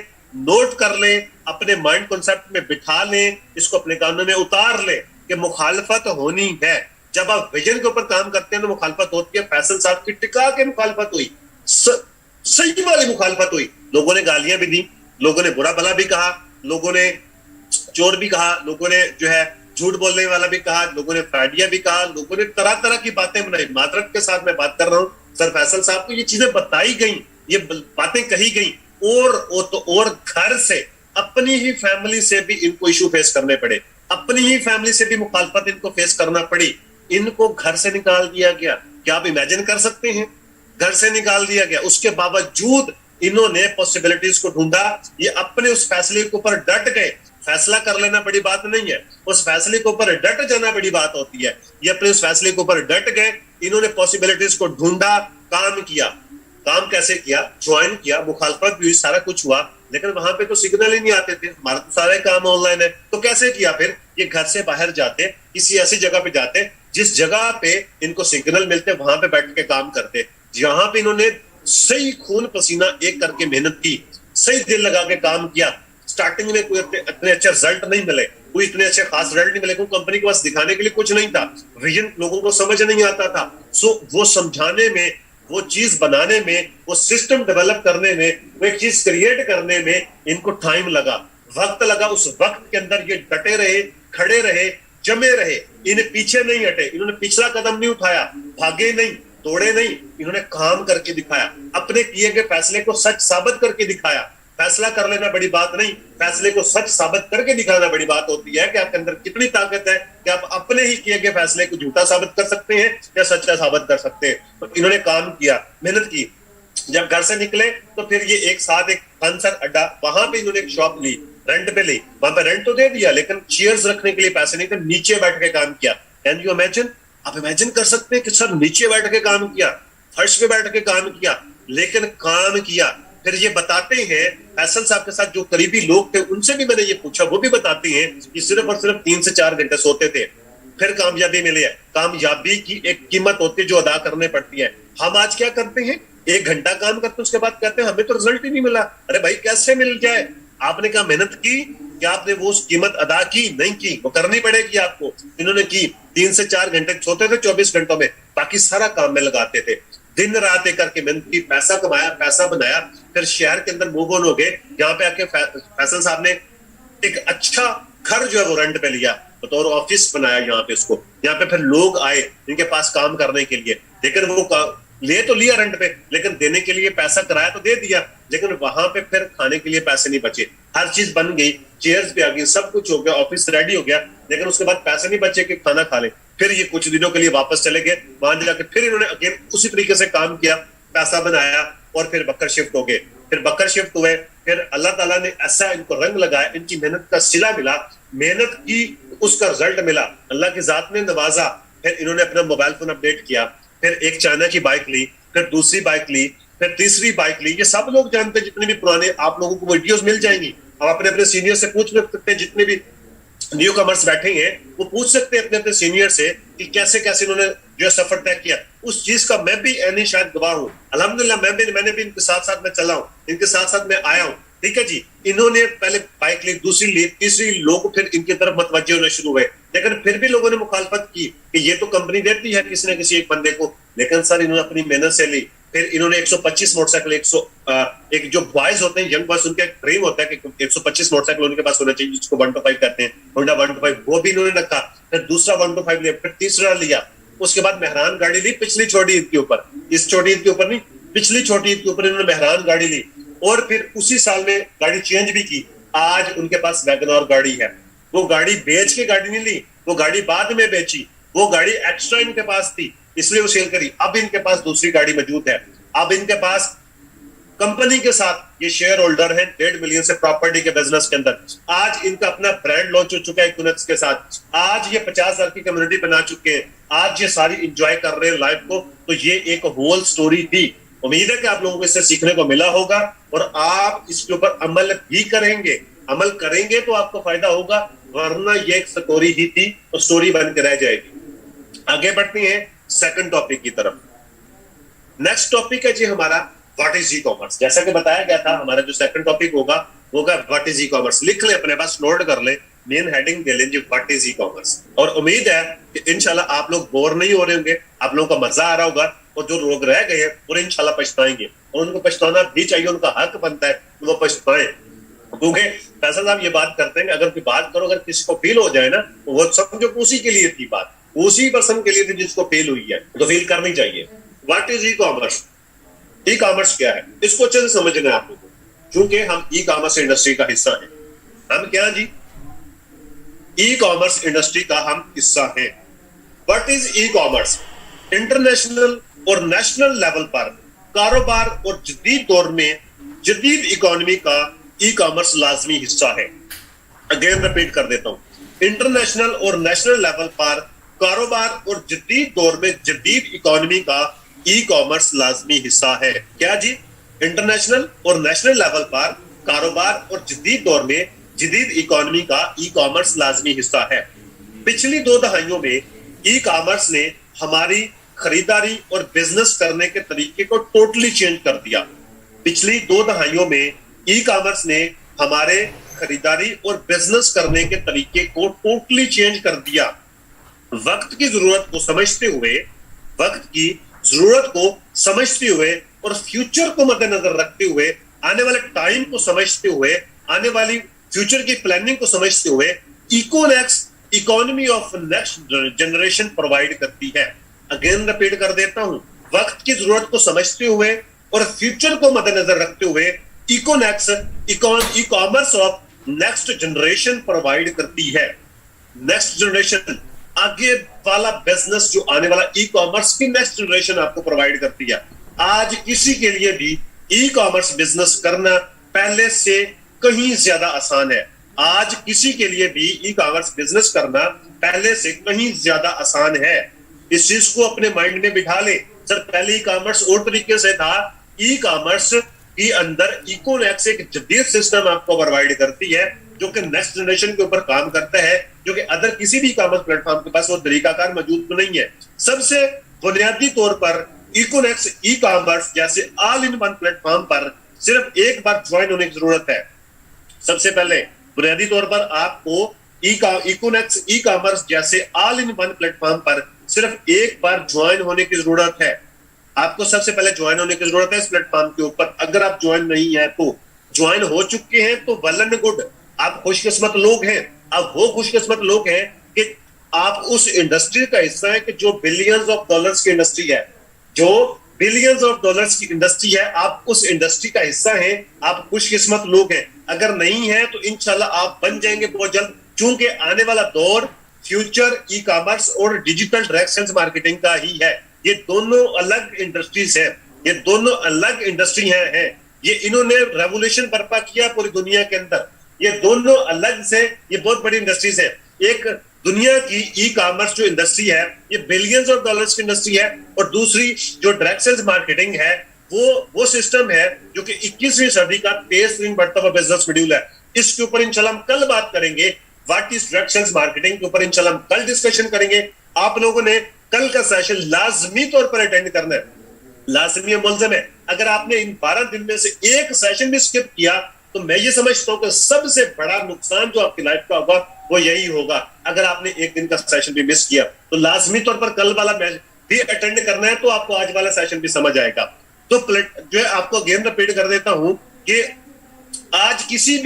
नोट कर ले, अपने माइंड कॉन्सेप्ट में बिठा ले, इसको अपने कानों में उतार ले कि मुखालफत होनी है। जब आप विजन के ऊपर काम करते हैं तो मुखालफत होती है। फैसल साहब की टिका के मुखालफत हुई, सही वाली मुखालफत हुई। लोगों ने गालियां भी दी, लोगों ने बुरा भला भी कहा, लोगों ने चोर भी कहा, लोगों ने जो है झूठ बोलने वाला भी कहा, लोगों ने फ्रॉडिया भी कहा, लोगों ने तरह तरह की बातें बनाई। मादरत के साथ मैं बात कर रहा हूं, सर फैसल साहब को ये चीजें बताई गई, ये बातें कही गई, और घर से, अपनी ही फैमिली से भी इनको इशू फेस करने पड़े, अपनी ही फैमिली से भी मुखालफत इनको फेस करना पड़ी। इनको घर से निकाल दिया गया। क्या आप इमेजिन कर सकते हैं? घर से निकाल दिया गया, उसके बावजूद इन्होंने पॉसिबिलिटीज को ढूंढा। ये अपने उस फैसले के ऊपर डट गए। फैसला कर लेना बड़ी बात नहीं है, उस फैसले के ऊपर डट जाना बड़ी बात होती है। ये अपने उस फैसले के ऊपर डट गए, इन्होंने पॉसिबिलिटीज को ढूंढा, काम किया। काम कैसे किया? ज्वाइन किया, मुखालफत भी हुई, सारा कुछ हुआ, लेकिन वहां पे तो सिग्नल ही नहीं आते थे। हमारा तो सारे काम ऑनलाइन है, तो कैसे किया? फिर ये घर से बाहर जाते, किसी ऐसी जगह पे जाते जिस जगह पे इनको सिग्नल मिलते, वहां पे बैठ के काम करते। जहां पे इन्होंने सही खून पसीना एक करके मेहनत की, सही दिल लगा के काम किया। स्टार्टिंग में कोई इतने अच्छे रिजल्ट नहीं मिले, कोई इतने अच्छे खास रिजल्ट नहीं मिले, क्योंकि कंपनी के पास दिखाने के लिए कुछ नहीं था, विजन लोगों को समझ नहीं आता था। सो वो समझाने में, वो चीज बनाने में, वो सिस्टम डेवलप करने में, वो एक चीज क्रिएट करने में इनको टाइम लगा, वक्त लगा। उस वक्त के अंदर ये डटे रहे, खड़े रहे, जमे रहे, इन्हें पीछे नहीं हटे, इन्होंने पिछला कदम नहीं उठाया, भागे नहीं, तोड़े नहीं, इन्होंने काम करके दिखाया, अपने किए गए फैसले को सच साबित करके दिखाया। फैसला कर लेना बड़ी बात नहीं, फैसले को सच साबित करके दिखाना बड़ी बात होती है कि आपके अंदर कितनी ताकत है कि आप अपने ही किए गए फैसले को झूठा साबित कर सकते हैं या सच्चा साबित कर सकते हैं। तो इन्होंने काम किया, मेहनत की। जब घर से निकले तो फिर ये एक साथ एक फनसर अड्डा, वहां पे इन्होंने एक शॉप ली, रेंट पे ली। वहां पे रेंट तो दे दिया, लेकिन चेयर्स रखने के लिए पैसे नहीं थे, नीचे बैठ के काम किया। Can you imagine? आप इमेजिन कर सकते हैं कि सर नीचे बैठ के काम किया, फर्श पे बैठ के काम किया, लेकिन काम किया। फिर ये बताते हैं, फैसल साहब के साथ जो करीबी लोग थे उनसे भी मैंने ये पूछा, वो भी बताते हैं कि सिर्फ और सिर्फ 3 से 4 घंटे सोते थे, फिर कामयाबी मिली है। कामयाबी की एक कीमत होती है जो अदा करने पड़ती है। हम आज क्या करते हैं? 1 घंटा काम करते हैं, उसके बाद कहते हैं हमें तो रिजल्ट ही नहीं मिला। अरे भाई कैसे मिल जाए? आपने क्या मेहनत की? क्या आपने वो कीमत अदा की? नहीं की, वो करनी पड़ेगी आपको। इन्होंने की, 3 से 4 घंटे सोते थे, 24 घंटों में बाकी सारा काम में लगाते थे, दिन रात एक करके मेहनत की, पैसा कमाया, पैसा बनाया। फिर शहर के अंदर मूव ऑन हो गए। यहाँ पे आके फैसल साहब ने एक अच्छा घर जो है वो रेंट पे लिया, बतौर ऑफिस बनाया यहाँ पे उसको। यहाँ पे फिर लोग आए इनके पास काम करने के लिए, लेकिन वो ले तो लिया रेंट पे, लेकिन देने के लिए पैसा किराया तो दे दिया, लेकिन वहां पे फिर खाने के लिए पैसे नहीं बचे। हर चीज बन गई, चेयर्स भी आ गई, सब कुछ हो गया, ऑफिस रेडी हो गया, लेकिन उसके बाद पैसे नहीं बचे कि खाना खा ले। फिर ये कुछ दिनों के लिए वापस चले गए, वहां जाकर फिर इन्होंने अगेन उसी तरीके से काम किया, पैसा बनाया, और फिर बकर शिफ्ट हो गए। फिर बकर शिफ्ट हुए, फिर अल्लाह ताला ने ऐसा इनको रंग लगाया, इनकी मेहनत का सिला मिला, मेहनत की उसका रिजल्ट मिला, अल्लाह की जात ने नवाजा। फिर इन्होंने अपना मोबाइल फोन अपडेट किया, फिर एक चाइना की बाइक ली, फिर दूसरी बाइक ली, फिर तीसरी बाइक ली। ये सब लोग जानते हैं, जितने भी पुराने, आप लोगों को वीडियोस मिल जाएंगी, आप अपने अपने सीनियर से पूछ सकते हैं, जितने भी न्यू कमर्स बैठे हैं वो पूछ सकते हैं अपने अपने सीनियर से कि कैसे कैसे इन्होंने जो सफर तय किया। उस चीज का मैं भी यानी शायद गवाह हूँ। अल्हम्दुलिल्लाह मैंने भी इनके साथ साथ में चला हूँ, इनके साथ साथ में आया हूँ। ठीक है जी, इन्होंने पहले बाइक ली, दूसरी ली, तीसरी, लोग फिर इनकी तरफ मतवज्जे होने शुरू हुए, लेकिन फिर भी लोगों ने मुखालफत की कि ये तो कंपनी देती है किसी न किसी एक बंदे को, लेकिन सर इन्होंने अपनी मेहनत से ली। फिर इन्होंने 125 मोटरसाइकिल, एक जो बॉयज होते हैं, यंग बॉयज, उनका ड्रीम होता है कि 125 मोटरसाइकिल उनके पास होना चाहिए, जिसको 125 कहते हैं, होंडा 125, वो भी इन्होंने रखा। फिर दूसरा 125 लिया, फिर तीसरा लिया, उसके बाद मेहरान गाड़ी ली, पिछली छोटी ईद के ऊपर, इस छोटी ईद के ऊपर नहीं, पिछली छोटी ईद के ऊपर इन्होंने मेहरान गाड़ी ली, और फिर उसी साल में गाड़ी चेंज भी की। आज उनके पास वैगनआर गाड़ी है। वो गाड़ी बेच के गाड़ी नहीं ली, वो गाड़ी बाद में बेची, वो गाड़ी एक्स्ट्रा इनके पास थी, इसलिए वो सेल करी। अब इनके पास दूसरी गाड़ी मौजूद है। अब इनके पास कंपनी के साथ ये शेयर होल्डर हैं 1.5 मिलियन से प्रॉपर्टी के बिजनेस के अंदर। आज इनका अपना ब्रांड लॉन्च हो चुका है इक्विनॉक्स के साथ। आज ये 50,000 की कम्युनिटी बना चुके हैं। आज ये सारी इंजॉय कर रहे हैं लाइफ को। तो ये एक होल स्टोरी थी। उम्मीद है कि आप लोगों को इससे सीखने को मिला होगा और आप इसके ऊपर अमल भी करेंगे। अमल करेंगे तो आपको फायदा होगा, वरना ये एक स्टोरी ही थी और स्टोरी बन के रह जाएगी। आगे बढ़ते हैं सेकंड टॉपिक की तरफ। नेक्स्ट टॉपिक है जी हमारा व्हाट इज ई कॉमर्स। जैसा कि बताया गया था हमारा जो सेकंड टॉपिक होगा व्हाट इज ई कॉमर्स। लिख ले अपने पास, नोट कर ले, मेन हेडिंग दे लें जी व्हाट इज ई कॉमर्स। और उम्मीद है कि इंशाल्लाह आप लोग बोर नहीं हो रहे होंगे, आप लोगों का मजा आ रहा होगा और जो लोग रह गए हैं वो इंशाल्लाह पछताएंगे और उनको पछताना भी चाहिए, उनका हक बनता है वो पछताएं। क्योंकि फैसल साहब ये बात करते हैं कि अगर कोई बात करो, अगर किसी को फील हो जाए ना, वो समझो उसी के लिए थी बात, उसी पर्सन के लिए थी जिसको फील हुई है, तो फील करनी चाहिए। What is e commerce? E commerce क्या है इसको अच्छे से समझना है आप लोगों को, क्योंकि हम ई कॉमर्स इंडस्ट्री का हिस्सा हैं। हम क्या जी? ई कॉमर्स इंडस्ट्री का हम हिस्सा हैं। What is e commerce? International और नेशनल लेवल पर कारोबार और जदीद दौर में जदीद इकोनॉमी का ई कॉमर्स लाजमी हिस्सा है। अगेन रिपीट कर देता हूं, इंटरनेशनल और नेशनल लेवल पर कारोबार और जदीद दौर में जदीद इकोनॉमी का ई कॉमर्स लाजमी हिस्सा है। क्या जी? इंटरनेशनल और नेशनल लेवल पर कारोबार और जदीद दौर में जदीद इकोनॉमी का ई कॉमर्स लाजमी हिस्सा है। पिछली 2 दहाइयों में ई कॉमर्स ने हमारी खरीदारी और बिजनेस करने के तरीके को टोटली चेंज कर दिया। पिछली 2 दहाइयों में ई कॉमर्स ने हमारे खरीदारी और बिजनेस करने के तरीके को टोटली चेंज कर दिया। वक्त की जरूरत को समझते हुए, वक्त की जरूरत को समझते हुए और फ्यूचर को मद्देनजर रखते हुए, आने वाले टाइम को समझते हुए, आने वाली फ्यूचर की प्लानिंग को समझते हुए Econex economy of next generation provide करती है। अगेन रिपीट कर देता हूं, वक्त की जरूरत को समझते हुए और फ्यूचर को मद्देनजर रखते हुए Econex e commerce of next generation provide करती है। नेक्स्ट जनरेशन, आगे वाला बिजनेस जो आने वाला ई कॉमर्स की नेक्स्ट जनरेशन आपको प्रोवाइड करती है। आज किसी के लिए भी ई कॉमर्स बिजनेस करना पहले से कहीं ज्यादा आसान है। आज किसी के लिए भी ई कॉमर्स बिजनेस करना पहले से कहीं ज्यादा आसान है। इस चीज को अपने माइंड में बिठा ले। सर पहले ई कॉमर्स और तरीके से था। ई कॉमर्स के अंदर इकोनेक्स एक जदीद सिस्टम आपको प्रोवाइड करती है जो कि नेक्स्ट जनरेशन के ऊपर काम करता है, जो कि अदर किसी भी कॉमर्स प्लेटफॉर्म के पास वो तरीकाकार मौजूद तो नहीं है। सबसे बुनियादी तौर पर इकोनेक्स ई कॉमर्स जैसे ऑल इन वन प्लेटफॉर्म पर सिर्फ एक बार ज्वाइन होने की जरूरत है। सबसे पहले बुनियादी तौर पर आपको इकोनेक्स ई कॉमर्स जैसे ऑल इन वन प्लेटफॉर्म पर सिर्फ एक बार ज्वाइन होने की जरूरत है। आपको सबसे पहले ज्वाइन होने की जरूरत है इस प्लेटफॉर्म के ऊपर। अगर आप ज्वाइन नहीं है तो, ज्वाइन हो चुके हैं तो वेल एंड गुड, आप खुशकिस्मत लोग हैं। अब वो खुशकिस्मत लोग हैं कि आप उस इंडस्ट्री का हिस्सा है कि जो बिलियंस ऑफ डॉलर्स की इंडस्ट्री है, जो बिलियंस ऑफ डॉलर्स की इंडस्ट्री है, आप उस इंडस्ट्री का हिस्सा हैं। आप खुशकिस्मत लोग हैं। अगर नहीं है तो इंशाल्लाह आप बन जाएंगे बहुत जल्द, क्योंकि आने वाला दौर फ्यूचर ई कॉमर्स और डिजिटल डायरेक्ट सेल्स मार्केटिंग का ही है। ये दोनों अलग इंडस्ट्रीज हैं, ये दोनों अलग इंडस्ट्री हैं। ये इन्होंने रेवोल्यूशन बर्पा किया पूरी दुनिया के अंदर। ये दोनों अलग से, ये बहुत बड़ी इंडस्ट्रीज है। एक दुनिया की ई कॉमर्स जो इंडस्ट्री है ये बिलियंस ऑफ डॉलर्स की इंडस्ट्री है, और दूसरी जो डायरेक्ट सेल्स मार्केटिंग है वो सिस्टम है जो कि 21वीं सदी का तेज तरीन बढ़ता हुआ बिजनेस शेड्यूल है। इसके ऊपर इंशाल्लाह हम कल बात करेंगे। What is direct sales marketing के ऊपर इंशाल्लाह हम कल डिस्कशन करेंगे। आप लोगों ने कल का सेशन लाजमी तौर पर अटेंड करना है, लाजमी मुल्ज़म है। अगर आपने इन 12 दिन में से एक सेशन भी स्किप किया तो मैं ये समझता हूं कि सबसे बड़ा नुकसान जो आपकी लाइफ का होगा वो यही होगा। अगर आपने एक दिन का सेशन भी मिस किया तो लाजमी तौर पर कल वाला मैच भी अटेंड करना है, तो आपको आज वाला सेशन भी समझ आएगा। तो जो है आपको अगेन रिपीट कर देता हूं कि आज किसी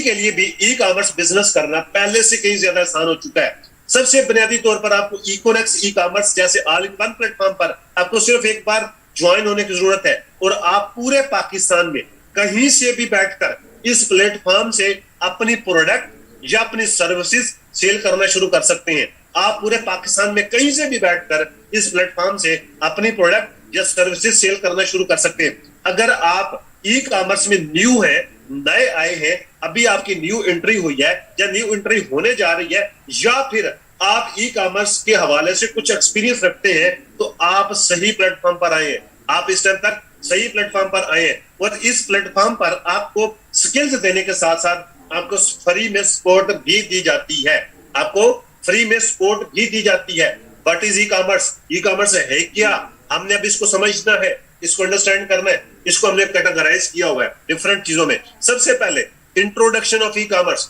के लिए भी ई कॉमर्स बिजनेस करना पहले से कहीं ज्यादा आसान हो चुका है। सबसे बुनियादी तौर पर आपको इकोनेक्स ई कॉमर्स जैसे ऑल इन वन प्लेटफॉर्म पर आपको सिर्फ एक बार ज्वाइन होने की जरूरत है, और आप पूरे पाकिस्तान में कहीं से भी बैठकर इस प्लेटफॉर्म से अपनी प्रोडक्ट या अपनी सर्विसेज सेल करना शुरू कर सकते हैं। आप पूरे पाकिस्तान में कहीं से भी बैठकर इस प्लेटफॉर्म से अपनी प्रोडक्ट या सर्विसेज सेल करना शुरू कर सकते हैं। अगर आप ई कॉमर्स में न्यू है, नए आए हैं, अभी आपकी न्यू एंट्री हुई है या न्यू एंट्री होने जा रही है, या फिर आप ई कॉमर्स के हवाले से कुछ एक्सपीरियंस रखते हैं, तो आप सही प्लेटफॉर्म पर आए हैं। आप इस टाइम तक सही प्लेटफॉर्म पर आए हैं और इस प्लेटफॉर्म पर आपको स्किल्स देने के साथ साथ आपको फ्री में सपोर्ट भी दी जाती है। आपको फ्री में सपोर्ट भी दी जाती है। What is e commerce? E commerce है क्या? हमने अब इसको समझना है, इसको अंडरस्टैंड करना है। इसको हमने कैटेगराइज किया हुआ है डिफरेंट चीजों में। सबसे पहले इंट्रोडक्शन ऑफ ई कॉमर्स।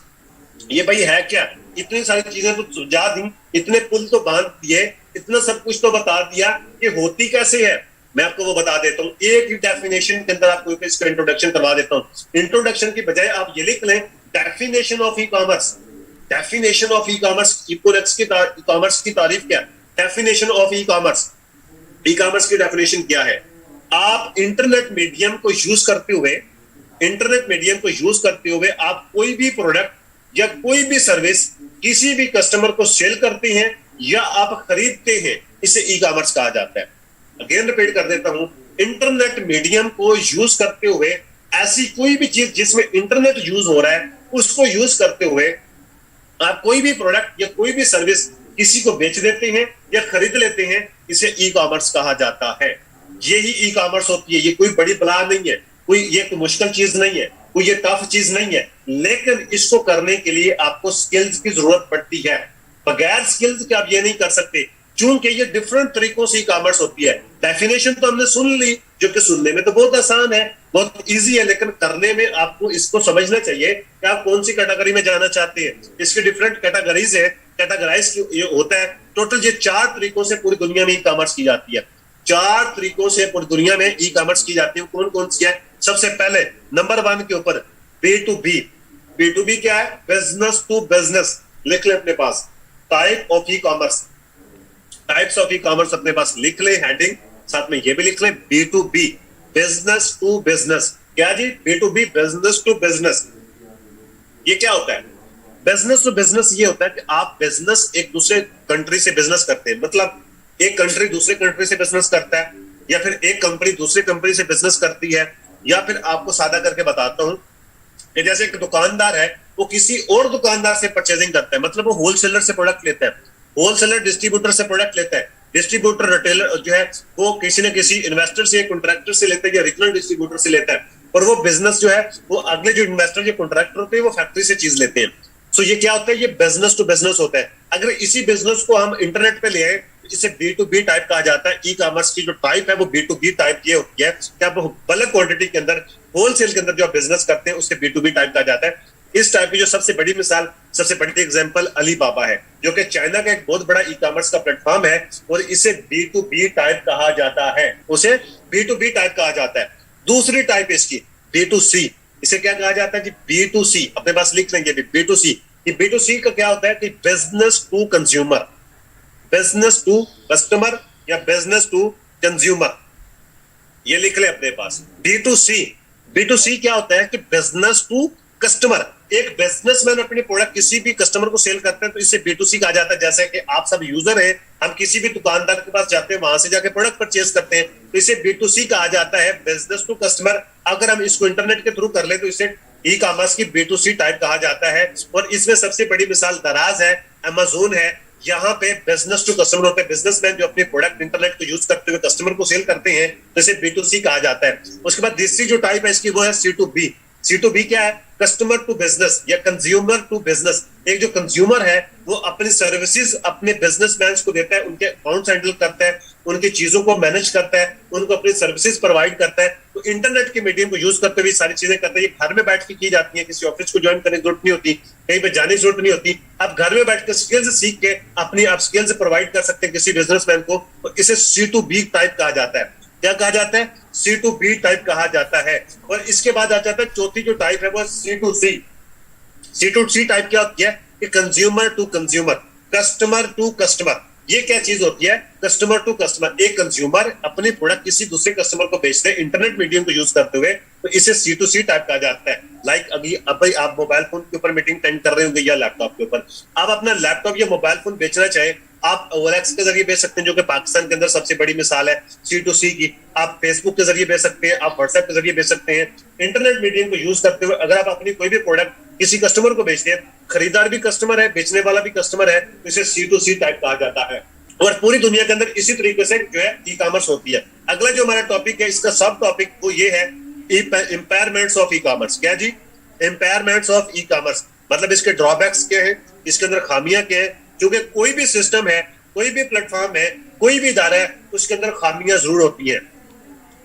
ये भाई है क्या? इतनी सारी चीजें तो सुझा दी, इतने पुल तो बांध दिए, इतना सब कुछ तो बता दिया कि होती कैसे है। मैं आपको वो बता देता हूँ, एक ही डेफिनेशन के अंदर आपको इसका इंट्रोडक्शन करवा देता हूँ। इंट्रोडक्शन की बजाय आप ये लिख लें definition of e commerce. Definition of e commerce, commerce की तारीफ क्या? Definition of e commerce. E commerce की डेफिनेशन क्या है? आप इंटरनेट मीडियम को यूज करते हुए, इंटरनेट मीडियम को यूज करते हुए आप कोई भी प्रोडक्ट या कोई भी सर्विस किसी भी कस्टमर को सेल करते हैं या आप खरीदते हैं, इसे ई कॉमर्स कहा जाता है। अगेन रिपीट कर देता हूं, इंटरनेट मीडियम को यूज करते हुए ऐसी कोई भी चीज जिसमें इंटरनेट यूज हो रहा है, उसको यूज करते हुए आप कोई भी प्रोडक्ट या कोई भी सर्विस किसी को बेच देते हैं या खरीद लेते हैं, इसे ई कॉमर्स कहा जाता है। यही ई कॉमर्स होती है। ये कोई बड़ी बला नहीं है, कोई ये कोई मुश्किल चीज नहीं है, कोई ये टफ चीज नहीं है, लेकिन इसको करने के लिए आपको स्किल्स की जरूरत पड़ती है। बगैर स्किल्स के आप ये नहीं कर सकते, क्योंकि ये डिफरेंट तरीकों से ई कॉमर्स होती है। डेफिनेशन तो हमने सुन ली, जो कि सुनने में तो बहुत आसान है, बहुत इजी है, लेकिन करने में आपको इसको समझना चाहिए कि आप कौन सी कैटेगरी में जाना चाहते हैं। इसके डिफरेंट कैटेगरीज है, कैटेगराइज ये होता है। टोटल ये 4 तरीकों से पूरी दुनिया में ई कॉमर्स की जाती है। 4 तरीकों से पूरी दुनिया में ई कॉमर्स की जाती है। कौन कौन सी है? सबसे पहले नंबर 1 के ऊपर B2B। B2B क्या है? Business to business. लिख ले अपने पास, type of e commerce, types of e commerce अपने पास लिख ले, हेडिंग साथ में ये भी लिख ले, B2B, बिजनेस टू बिजनेस। क्या जी? B2B, business to business. ये क्या होता है? बिजनेस टू बिजनेस ये होता है कि आप बिजनेस एक दूसरे कंट्री से बिजनेस करते हैं, मतलब एक कंट्री दूसरे कंट्री से बिजनेस करता है, या फिर एक कंपनी दूसरी कंपनी से बिजनेस करती है, या फिर आपको सादा करके बताता हूं कि जैसे एक दुकानदार है, वो किसी और दुकानदार से परचेजिंग करता है, मतलब वो होलसेलर से प्रोडक्ट लेता है, होलसेलर डिस्ट्रीब्यूटर से प्रोडक्ट लेता है, डिस्ट्रीब्यूटर रिटेलर जो है वो किसी न किसी इन्वेस्टर से, कॉन्ट्रैक्टर से लेता है, या रीजनल डिस्ट्रीब्यूटर से लेता है, और वो बिजनेस जो है वो अगले जो इन्वेस्टर या कॉन्ट्रैक्टर होते हैं वो फैक्ट्री से चीज लेते हैं। सो ये क्या होता है? ये बिजनेस टू बिजनेस होता है। अगर इसी बिजनेस को हम इंटरनेट पे ले आए, इसे B2B टाइप कहा जाता है। ई कॉमर्स की जो टाइप है वो B2B टाइप ये होती है कि आप बल्क क्वांटिटी के अंदर, होलसेल के अंदर जो आप बिजनेस करते हैं, उसे B2B टाइप कहा जाता है। इस टाइप की जो सबसे बड़ी मिसाल, सबसे बड़ी एग्जांपल अलीबाबा है, जो कि चाइना का एक बहुत बड़ा ई कॉमर्स का प्लेटफॉर्म है, और इसे B2B टाइप कहा जाता है, उसे B2B टाइप कहा जाता है। दूसरी टाइप इसकी B2C, इसे क्या कहा जाता है जी? B2C। अपने पास लिख लेंगे B2C। ये B2C का क्या होता है कि business to consumer, business to customer या बिजनेस टू कंज्यूमर, ये लिख ले अपने पास B2C। B2C क्या होता है कि बिजनेस टू कस्टमर। एक बिजनेसमैन अपने प्रोडक्ट किसी भी कस्टमर को सेल करते हैं, तो इसे B2C कहा जाता है। जैसे कि आप सब यूजर हैं, हम किसी भी दुकानदार के पास जाते हैं, वहां से जाके प्रोडक्ट परचेज करते हैं, तो इसे B2C कहा जाता है, बिजनेस टू कस्टमर। अगर हम इसको इंटरनेट के थ्रू कर ले तो इसे ई कॉमर्स की B2C टाइप कहा जाता है। और इसमें सबसे बड़ी मिसाल दराज है, अमेज़न है। यहाँ पे बिजनेस टू कस्टमर होते हैं, बिजनेसमैन जो अपने प्रोडक्ट इंटरनेट को यूज करते हुए कस्टमर को सेल करते हैं, तो इसे B2C कहा जाता है। उसके बाद तीसरी जो टाइप है इसकी वो है C2B। C2B क्या है? कस्टमर टू बिजनेस या कंज्यूमर टू बिजनेस। एक जो कंज्यूमर है वो अपनी सर्विसेज अपने बिजनेसमैन को देता है, उनके अकाउंट्स हैंडल करता है, उनकी चीजों को मैनेज करता है, उनको अपनी सर्विसेज प्रोवाइड करता है। तो इंटरनेट के मीडियम को यूज करते हुए सारी चीजें करते हैं। ये घर में बैठ के की जाती है, किसी ऑफिस को ज्वाइन करने की जरूरत नहीं होती, कहीं पे जाने की जरूरत नहीं होती। आप घर में बैठ के स्किल्स सीख के अपनी आप स्किल्स प्रोवाइड कर सकते हैं किसी बिजनेसमैन को। तो इसे C2B टाइप कहा जाता है। क्या कहा जाता है? C2B टाइप कहा जाता है। और इसके बाद आ जाता है चौथी जो टाइप है वो C2C। C2C टाइप क्या होती है कि consumer to consumer, customer to customer. ये क्या चीज होती है? Customer to customer. एक कंज्यूमर अपने प्रोडक्ट किसी दूसरे कस्टमर को बेचते हैं इंटरनेट मीडियम को यूज करते हुए, तो इसे C2C टाइप कहा जाता है। लाइक अभी आप मोबाइल फोन के ऊपर मीटिंग अटेंड कर रहे होंगे या लैपटॉप के ऊपर, आप अपना लैपटॉप या मोबाइल फोन बेचना चाहे, आप OLX के जरिए बेच सकते हैं, जो कि पाकिस्तान के अंदर सबसे बड़ी मिसाल है C2C की। आप फेसबुक के जरिए बेच सकते हैं, आप व्हाट्सएप के जरिए बेच सकते हैं। इंटरनेट मीडियम को यूज करते हुए अगर आप अपनी कोई भी प्रोडक्ट किसी कस्टमर को बेचते हैं, खरीदार भी कस्टमर है, बेचने वाला भी कस्टमर है, तो इसे C2C टाइप कहा जाता है। और पूरी दुनिया के अंदर इसी तरीके से जो है ई कॉमर्स होती है। अगला जो हमारा टॉपिक है, इसका सब टॉपिक वो ये है, इम्पेयरमेंट्स ऑफ ई कॉमर्स। क्या जी? इम्पेयरमेंट्स ऑफ ई कॉमर्स, मतलब इसके ड्रॉबैक्स क्या है, इसके अंदर खामियां क्या है। क्योंकि कोई भी सिस्टम है, कोई भी प्लेटफॉर्म है, कोई भी इदारा है, उसके अंदर खामियां जरूर होती हैं।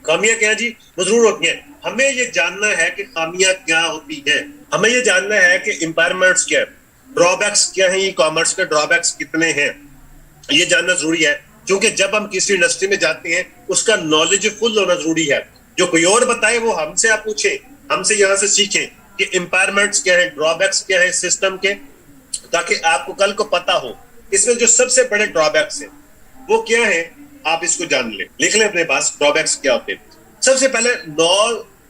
खामियां क्या है जी? वो जरूर होती हैं। हमें ये जानना है कि खामियां क्या होती हैं, हमें ये जानना है कि इम्पेयरमेंट्स क्या है, ड्रॉबैक्स क्या है, ई कॉमर्स के ड्रॉबैक्स कितने हैं, ये जानना जरूरी है। क्योंकि जब हम किसी इंडस्ट्री में जाते हैं, उसका नॉलेज फुल होना जरूरी है। जो कोई और बताए वो हमसे आप पूछें, हमसे यहाँ से सीखें कि इम्पेयरमेंट्स क्या है, ड्रॉबैक्स क्या है सिस्टम के, ताकि आपको कल को पता हो। इसमें जो सबसे बड़े ड्रॉबैक्स हैं वो क्या है, आप इसको जान लें, लिख लें अपने पास ड्रॉबैक्स क्या होते हैं। सबसे पहले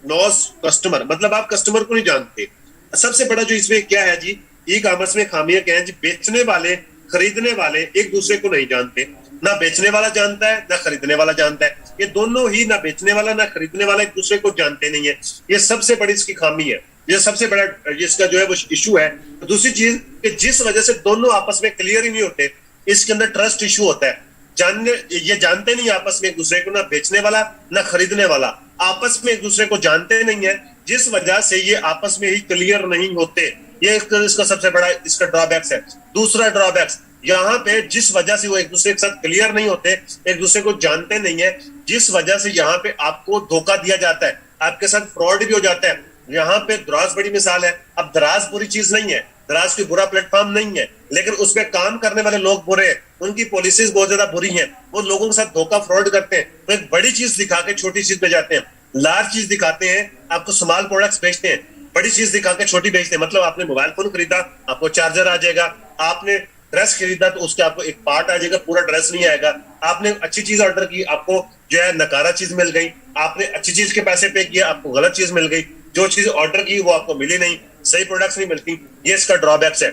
नॉस कस्टमर, मतलब आप कस्टमर को नहीं जानते। सबसे बड़ा जो इसमें क्या है जी, ई कॉमर्स में खामियां क्या है जी, बेचने वाले खरीदने वाले एक दूसरे को नहीं जानते। ना बेचने वाला जानता है, ना खरीदने वाला जानता है। ये दोनों ही, ना बेचने वाला ना खरीदने वाला, एक दूसरे को जानते नहीं है। ये सबसे बड़ी इसकी खामी है, ये सबसे बड़ा इसका जो है वो इशू है। दूसरी चीज कि जिस वजह से दोनों आपस में क्लियर ही नहीं होते, इसके अंदर ट्रस्ट इशू होता है। ये जानते नहीं आपस में एक दूसरे को, ना बेचने वाला ना खरीदने वाला आपस में एक दूसरे को जानते नहीं है, जिस वजह से ये आपस में ही क्लियर नहीं होते। ये इसका सबसे बड़ा इसका ड्रॉबैक्स है। दूसरा ड्रॉबैक्स यहाँ पे, जिस वजह से वो एक दूसरे के साथ क्लियर नहीं होते, एक दूसरे को जानते नहीं है, जिस वजह से यहाँ पे आपको धोखा दिया जाता है, आपके साथ फ्रॉड भी हो जाता है। यहाँ पे दराज बड़ी मिसाल है। अब दराज बुरी चीज नहीं है, दराज कोई बुरा प्लेटफॉर्म नहीं है, लेकिन उसमें काम करने वाले लोग बुरे हैं, उनकी पॉलिसीज बहुत ज्यादा बुरी हैं, वो लोगों के साथ धोखा फ्रॉड करते हैं। तो एक बड़ी चीज दिखा के छोटी चीज पे जाते हैं, लार्ज चीज दिखाते हैं, आपको स्मॉल प्रोडक्ट्स बेचते हैं, बड़ी चीज दिखा के छोटी बेचते हैं। मतलब आपने मोबाइल फोन खरीदा, आपको चार्जर आ जाएगा। आपने ड्रेस खरीदा तो उसके आपको एक पार्ट आ जाएगा, पूरा ड्रेस नहीं आएगा। आपने अच्छी चीज ऑर्डर की, आपको जो है नकारा चीज मिल गई। आपने अच्छी चीज के पैसे पे किया, आपको गलत चीज मिल गई। जो चीज ऑर्डर की वो आपको मिली नहीं, सही प्रोडक्ट्स नहीं मिलती। ये इसका ड्रॉबैक्स है।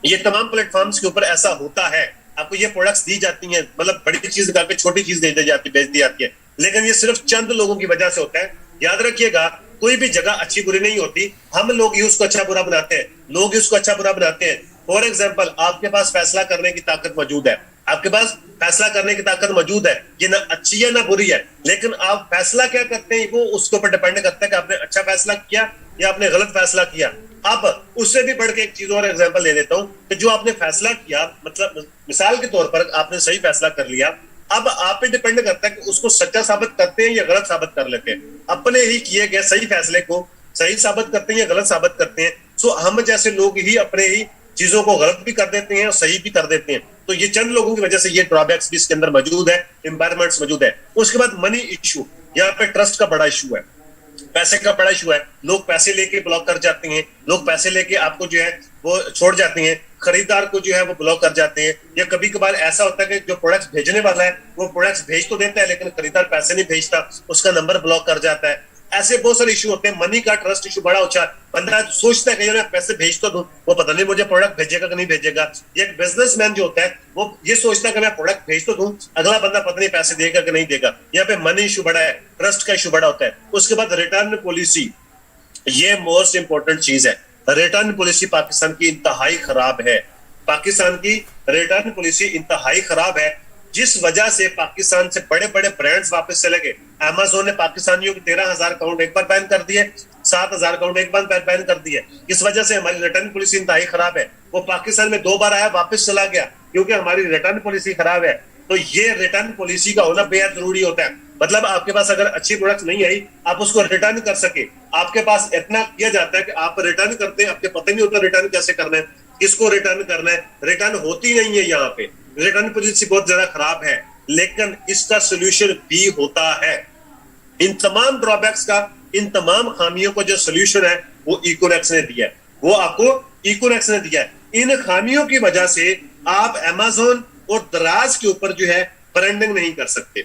ये तमाम प्लेटफॉर्म्स के ऊपर ऐसा होता है। आपको ये प्रोडक्ट्स दी जाती हैं, मतलब बड़ी चीज निकाल के छोटी चीज दे दी जाती, बेच दी जाती है, लेकिन ये सिर्फ चंद लोगों की वजह से होता है। याद रखिएगा, कोई भी जगह अच्छी बुरी नहीं होती, हम लोग ही उसको अच्छा बुरा बनाते हैं, लोग ही उसको अच्छा बुरा बनाते हैं। फॉर एग्जाम्पल, आपके पास फैसला करने की ताकत मौजूद है, आपके पास फैसला करने की ताकत मौजूद है, ये ना अच्छी है ना बुरी है, लेकिन आप फैसला क्या करते हैं वो उसके ऊपर डिपेंड करता है कि आपने अच्छा फैसला किया या आपने गलत फैसला किया। अब उससे भी बढ़ के एक चीज और एग्जांपल ले देता हूं कि जो आपने फैसला किया, मतलब मिसाल के तौर पर आपने सही फैसला कर लिया, अब आप पे डिपेंड करता है कि उसको सच्चा साबित करते हैं या गलत साबित कर लेते हैं। अपने ही किए गए सही फैसले को सही साबित करते हैं या गलत साबित करते हैं। सो हम जैसे लोग ही अपने ही चीजों को गलत भी कर देते हैं और सही भी कर देते हैं। तो ये चंद लोगों की वजह से ये ड्रॉबैक्स भी इसके अंदर मौजूद है, इम्पेयरमेंट्स मौजूद है। उसके बाद मनी इशू, यहाँ पे ट्रस्ट का बड़ा इशू है, पैसे का बड़ा इशू है। लोग पैसे लेके ब्लॉक कर जाते हैं, लोग पैसे लेके आपको जो है वो छोड़ जाते हैं, खरीदार को जो है वो ब्लॉक कर जाते हैं। या कभी कभार ऐसा होता है कि जो प्रोडक्ट्स भेजने वाला है वो प्रोडक्ट्स भेज तो देता है, लेकिन खरीदार पैसे नहीं भेजता, उसका नंबर ब्लॉक कर जाता है। ऐसे बहुत सारे इशू होते हैं। मनी का ट्रस्ट इशू बड़ा ऊंचा, बंदा सोचता है कि मैं पैसे भेज तो दूं, वो पता नहीं मुझे प्रोडक्ट भेजेगा कि नहीं भेजेगा। एक बिजनेसमैन जो होता है वो ये सोचता है कि मैं प्रोडक्ट भेज तो दूं, अगला बंदा पता नहीं पैसे देगा कि नहीं देगा। यहाँ पे मनी इशू बड़ा है, ट्रस्ट का इशू बड़ा होता है। उसके बाद रिटर्न पॉलिसी, ये मोस्ट इंपॉर्टेंट चीज है। रिटर्न पॉलिसी पाकिस्तान की इंतहाई खराब है, पाकिस्तान की रिटर्न पॉलिसी इंतहाई खराब है, जिस वजह से पाकिस्तान से बड़े बड़े ब्रांड्स वापस चले गए। अमेज़न ने पाकिस्तानियों के 13,000 अकाउंट एक बार बैन कर दिए, 7,000 अकाउंट एक बार बैन कर दिए। इस वजह से हमारी रिटर्न पॉलिसी इंतहाई खराब है। वो पाकिस्तान में 2 बार आया, वापस चला गया, क्योंकि हमारी रिटर्न पॉलिसी खराब है। तो ये रिटर्न पॉलिसी का होना बेहद जरूरी होता है। मतलब आपके पास अगर अच्छी प्रोडक्ट नहीं आई, आप उसको रिटर्न कर सके। आपके पास इतना किया जाता है कि आप रिटर्न करते हैं, आपके पता नहीं होता रिटर्न कैसे करना है, किसको रिटर्न करना है, रिटर्न होती नहीं है। यहाँ पे रिटर्न पॉलिसी बहुत ज्यादा खराब है, लेकिन इसका सोल्यूशन भी होता है। इन तमाम ड्रॉबैक्स का, इन तमाम खामियों को जो सोल्यूशन है वो इकोनेक्स ने दिया है, वो आपको इकोनेक्स ने दिया है। इन खामियों की वजह से आप अमेज़न और दराज के ऊपर जो है ब्रांडिंग नहीं कर सकते,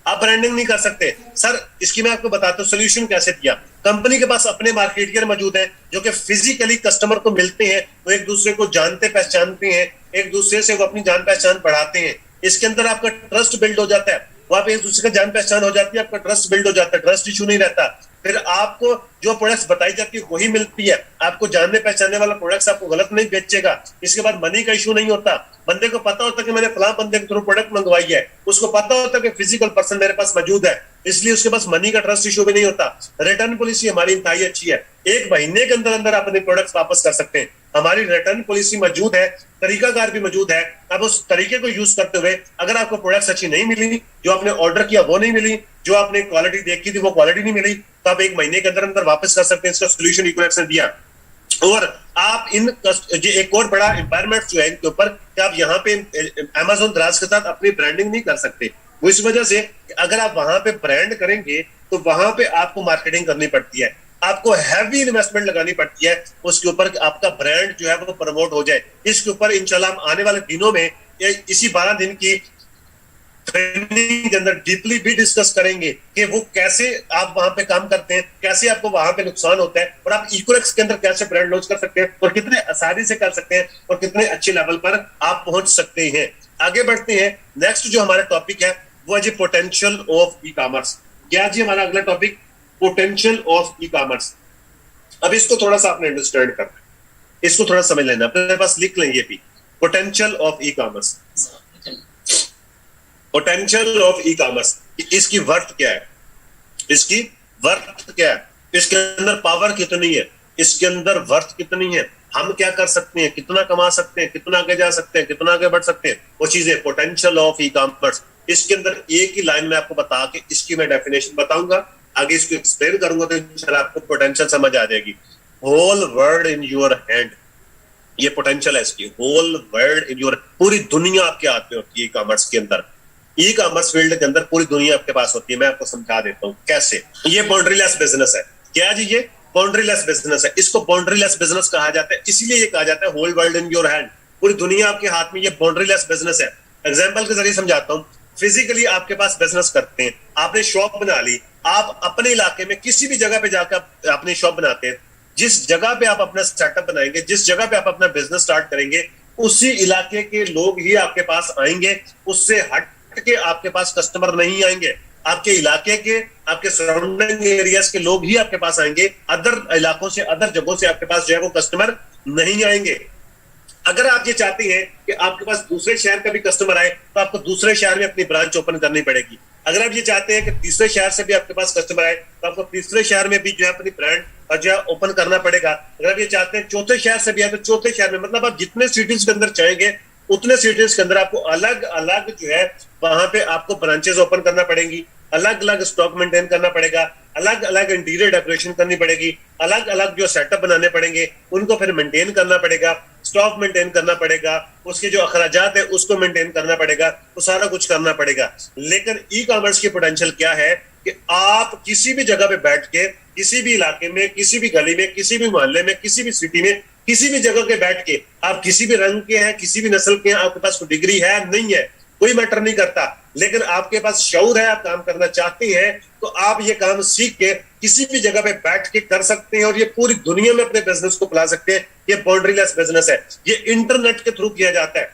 आप ब्रांडिंग नहीं कर सकते। सर इसकी मैं आपको बताता हूँ सोल्यूशन कैसे दिया। कंपनी के पास अपने मार्केटियर मौजूद हैं जो कि फिजिकली कस्टमर को मिलते हैं, वो एक दूसरे को जानते पहचानते हैं, एक दूसरे से वो अपनी जान पहचान बढ़ाते हैं। इसके अंदर आपका ट्रस्ट बिल्ड हो जाता है, वहां पे एक दूसरे का जान पहचान हो जाती है, आपका ट्रस्ट बिल्ड हो जाता है, ट्रस्ट इशू नहीं रहता। फिर आपको जो प्रोडक्ट्स बताई जाती है वही मिलती है, आपको जानने पहचानने वाला प्रोडक्ट्स आपको गलत नहीं बेचेगा। इसके बाद मनी का इशू नहीं होता, बंदे को पता होता कि मैंने फलां बंदे के थ्रू प्रोडक्ट मंगवाई है, उसको पता होता कि फिजिकल पर्सन मेरे पास मौजूद है, इसलिए उसके पास मनी का ट्रस्ट इशू भी नहीं होता। रिटर्न पॉलिसी हमारी इंतहाई अच्छी है, 1 महीने के अंदर अंदर आप अपने प्रोडक्ट्स वापस कर सकते हैं। हमारी रिटर्न पॉलिसी मौजूद है, तरीकाकार भी मौजूद है। अब उस तरीके को यूज करते हुए अगर आपको प्रोडक्ट्स अच्छी नहीं मिली, जो आपने ऑर्डर किया वो नहीं मिली, जो आपने क्वालिटी देखी थी वो क्वालिटी नहीं मिली, तो आप 1 महीने के अंदर अंदर वापस कर सकते हैं। इसका सोल्यूशन इक्विनेक्स ने दिया। और आप एक और बड़ा एम्पावरमेंट जो है इनके ऊपर कि आप यहाँ पे अमेज़न दराज के साथ अपनी ब्रांडिंग नहीं कर सकते। वो इस वजह से अगर आप वहां पे ब्रांड करेंगे तो वहां पे आपको मार्केटिंग करनी पड़ती है, आपको हैवी इन्वेस्टमेंट लगानी पड़ती है उसके ऊपर कि आपका ब्रांड जो है वो प्रमोट हो जाए। इसके ऊपर इंशाल्लाह हम आने वाले दिनों में इसी 12 दिन की ट्रेनिंग के अंदर डीपली भी डिस्कस करेंगे कि वो कैसे आप वहां पे काम करते हैं, कैसे आपको वहां पे नुकसान होता है, और आप इक्विनेक्स के अंदर कैसे ब्रांड लॉन्च कर सकते हैं और कितने आसानी से कर सकते हैं और कितने अच्छे लेवल पर आप पहुंच सकते हैं। आगे बढ़ते हैं। नेक्स्ट जो हमारा टॉपिक है वो है जी पोटेंशियल ऑफ ई कॉमर्स। क्या जी हमारा अगला topic potential of e commerce. अब इसको थोड़ा सा आपने अंडरस्टैंड करना है, इसको थोड़ा समझ लेना, अपने पास लिख लें ये भी, potential of e commerce. Potential of e commerce, इसकी वर्थ क्या है, इसकी वर्थ क्या है, इसके अंदर पावर कितनी है, इसके अंदर वर्थ कितनी है, हम क्या कर सकते हैं, कितना कमा सकते हैं, कितना आगे जा सकते हैं, कितना आगे बढ़ सकते हैं, वो चीजें पोटेंशियल ऑफ ई कॉमर्स। इसके अंदर एक ही लाइन में आपको बता के इसकी मैं डेफिनेशन बताऊंगा, आगे इसको एक्सप्लेन करूंगा तो इंशाल्लाह आपको पोटेंशियल समझ आ जाएगी। Whole world in your hand, ये पोटेंशियल है इसकी। होल वर्ल्ड इन योर, पूरी दुनिया आपके हाथ में होती है ई कॉमर्स के अंदर। ई कॉमर्स फील्ड के अंदर पूरी दुनिया आपके पास होती है। मैं आपको समझा देता हूँ कैसे। ये बाउंड्रीलेस बिजनेस है। क्या जी, ये बाउंड्रीलेस बिजनेस है। इसको बाउंड्रीलेस बिजनेस कहा जाता है, इसीलिए ये कहा जाता है whole world in your hand, पूरी दुनिया आपके हाथ में। ये बाउंड्रीलेस बिजनेस है। एग्जाम्पल के जरिए समझाता हूँ। फिजिकली आपके पास बिजनेस करते हैं, आपने शॉप बना ली, आप अपने इलाके में किसी भी जगह पे जाकर अपनी शॉप बनाते हैं। जिस जगह पे आप अपना स्टार्टअप बनाएंगे, जिस जगह पे आप अपना बिजनेस स्टार्ट करेंगे, उसी इलाके के लोग ही आपके पास आएंगे, उससे हट के आपके पास कस्टमर नहीं आएंगे। आपके इलाके के, आपके सराउंडिंग एरियाज के लोग ही आपके पास आएंगे, अदर इलाकों से, अदर जगहों से आपके पास जो है वो कस्टमर नहीं आएंगे। अगर आप ये चाहते हैं कि आपके पास दूसरे शहर का भी कस्टमर आए तो आपको दूसरे शहर में अपनी ब्रांच ओपन करनी पड़ेगी। अगर आप ये चाहते हैं कि तीसरे शहर से भी आपके पास कस्टमर आए तो आपको तीसरे शहर में भी जो है अपनी ब्रांड जो है ओपन करना पड़ेगा। अगर आप ये चाहते हैं चौथे शहर से भी आए तो चौथे शहर में, मतलब आप जितने सिटीज के अंदर चाहेंगे उतने सिटीज के अंदर आपको अलग अलग जो है वहां पे आपको ब्रांचेस ओपन करना पड़ेंगी, अलग अलग स्टॉक मेंटेन करना पड़ेगा, अलग अलग इंटीरियर डेकोरेशन करनी पड़ेगी, अलग अलग जो सेटअप बनाने पड़ेंगे उनको फिर मेंटेन करना पड़ेगा, स्टॉक मेंटेन करना पड़ेगा, उसके जो अखराजात है उसको मेंटेन करना पड़ेगा, वो सारा कुछ करना पड़ेगा। लेकिन ई कॉमर्स की पोटेंशियल क्या है कि आप किसी भी जगह पे बैठ के, किसी भी इलाके में, किसी भी गली में, किसी भी मोहल्ले में, किसी भी सिटी में, किसी भी जगह के बैठ के, आप किसी भी रंग के हैं, किसी भी नस्ल के हैं, आपके पास कोई डिग्री है नहीं है, कोई मैटर नहीं करता, लेकिन आपके पास शऊर है, आप काम करना चाहते हैं तो आप ये काम सीख के किसी भी जगह पे बैठ के कर सकते हैं और ये पूरी दुनिया में अपने बिजनेस को फैला सकते हैं। ये बाउंड्रीलेस बिजनेस है, ये इंटरनेट के थ्रू किया जाता है।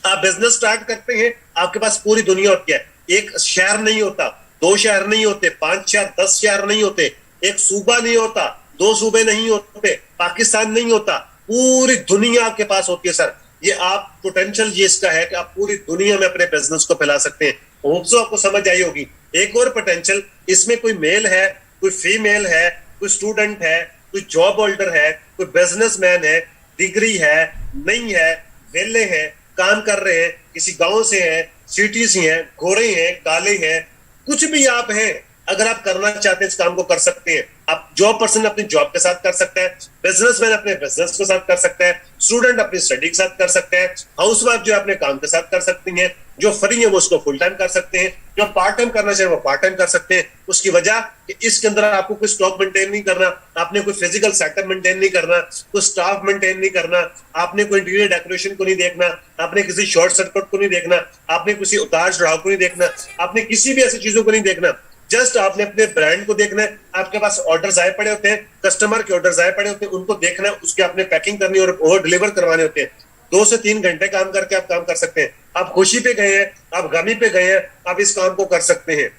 आप बिजनेस स्टार्ट करते हैं, आपके पास पूरी दुनिया होती है। एक शहर नहीं होता, 2 शहर नहीं होते, 5 शहर, 10 शहर नहीं होते, एक सूबा नहीं होता, 2 सूबे नहीं होते, पाकिस्तान नहीं होता, पूरी दुनिया आपके पास होती है सर। ये आप पोटेंशियल ये इसका है कि आप पूरी दुनिया में अपने बिजनेस को फैला सकते हैं। होप सो आपको समझ आई होगी। एक और पोटेंशियल, इसमें कोई मेल है, कोई फीमेल है, कोई स्टूडेंट है, कोई जॉब होल्डर है, कोई बिजनेसमैन है, डिग्री है, नहीं है, वेले हैं, काम कर रहे हैं, किसी गांव से हैं, सिटी से हैं, गोरे हैं, काले हैं, कुछ भी आप हैं, अगर आप करना चाहते हैं इस काम को कर सकते हैं। आप जॉब पर्सन अपनी जॉब के साथ कर सकते हैं, बिजनेसमैन अपने बिजनेस के साथ कर सकते हैं, स्टूडेंट अपनी स्टडी के साथ कर सकते हैं, हाउसवाइफ जो अपने काम के साथ कर सकती हैं, जो फ्री है वो उसको फुल टाइम कर सकते हैं, जो पार्ट टाइम करना चाहे वो पार्ट टाइम कर सकते हैं। उसकी वजह कि इसके अंदर आपको कोई स्टॉक मेंटेन नहीं करना, आपने कोई फिजिकल सेटअप मेंटेन नहीं करना, कोई स्टाफ मेंटेन नहीं करना, आपने कोई इंटीरियर डेकोरेशन को नहीं देखना, आपने किसी शॉर्ट सर्किट को नहीं देखना, आपने किसी उतार चढ़ाव को नहीं देखना, आपने किसी भी ऐसी चीजों को नहीं देखना। जस्ट आपने अपने ब्रांड को देखना है। आपके पास ऑर्डर्स आए पड़े होते हैं, कस्टमर के ऑर्डर्स आए पड़े होते हैं, उनको देखना है, उसके आपने पैकिंग करनी और डिलीवर करवाने होते हैं। 2 से 3 घंटे काम करके आप काम कर सकते हैं। आप खुशी पे गए हैं, आप गमी पे गए हैं, आप इस काम को कर सकते हैं।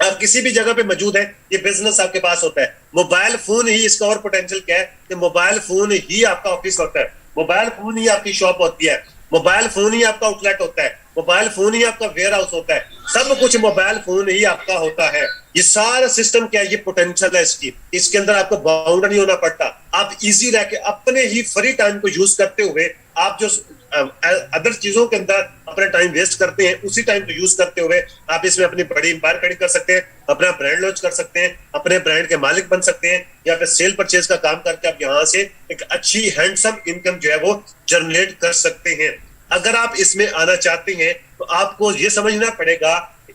आप किसी भी जगह पे मौजूद है, ये बिजनेस आपके पास होता है। मोबाइल फोन ही इसका और पोटेंशियल क्या है कि मोबाइल फोन ही आपका ऑफिस होता है, मोबाइल फोन ही आपकी शॉप होती है, मोबाइल फोन ही आपका आउटलेट होता है, मोबाइल फोन ही आपका वेयर हाउस होता है, सब कुछ मोबाइल फोन ही आपका होता है। ये सारा सिस्टम क्या है, ये पोटेंशियल है इसकी, इसके अंदर आपको बाउंड नहीं होना पड़ता। आप इजी रह के अपने ही फ्री टाइम को यूज करते हुए, आप जो अदर चीजों के अंदर अपना टाइम वेस्ट करते हैं, उसी टाइम को यूज करते हुए आप इसमें अपनी बड़ी एम्पायर खड़ी कर सकते हैं, अपना ब्रांड लॉन्च कर सकते हैं, अपने ब्रांड के मालिक बन सकते हैं, या फिर सेल परचेज का काम करके आप यहाँ से एक अच्छी हैंडसम इनकम जो है वो जनरेट कर सकते हैं। अगर आप इसमें आना चाहते हैं तो आपको ये समझना पड़ेगा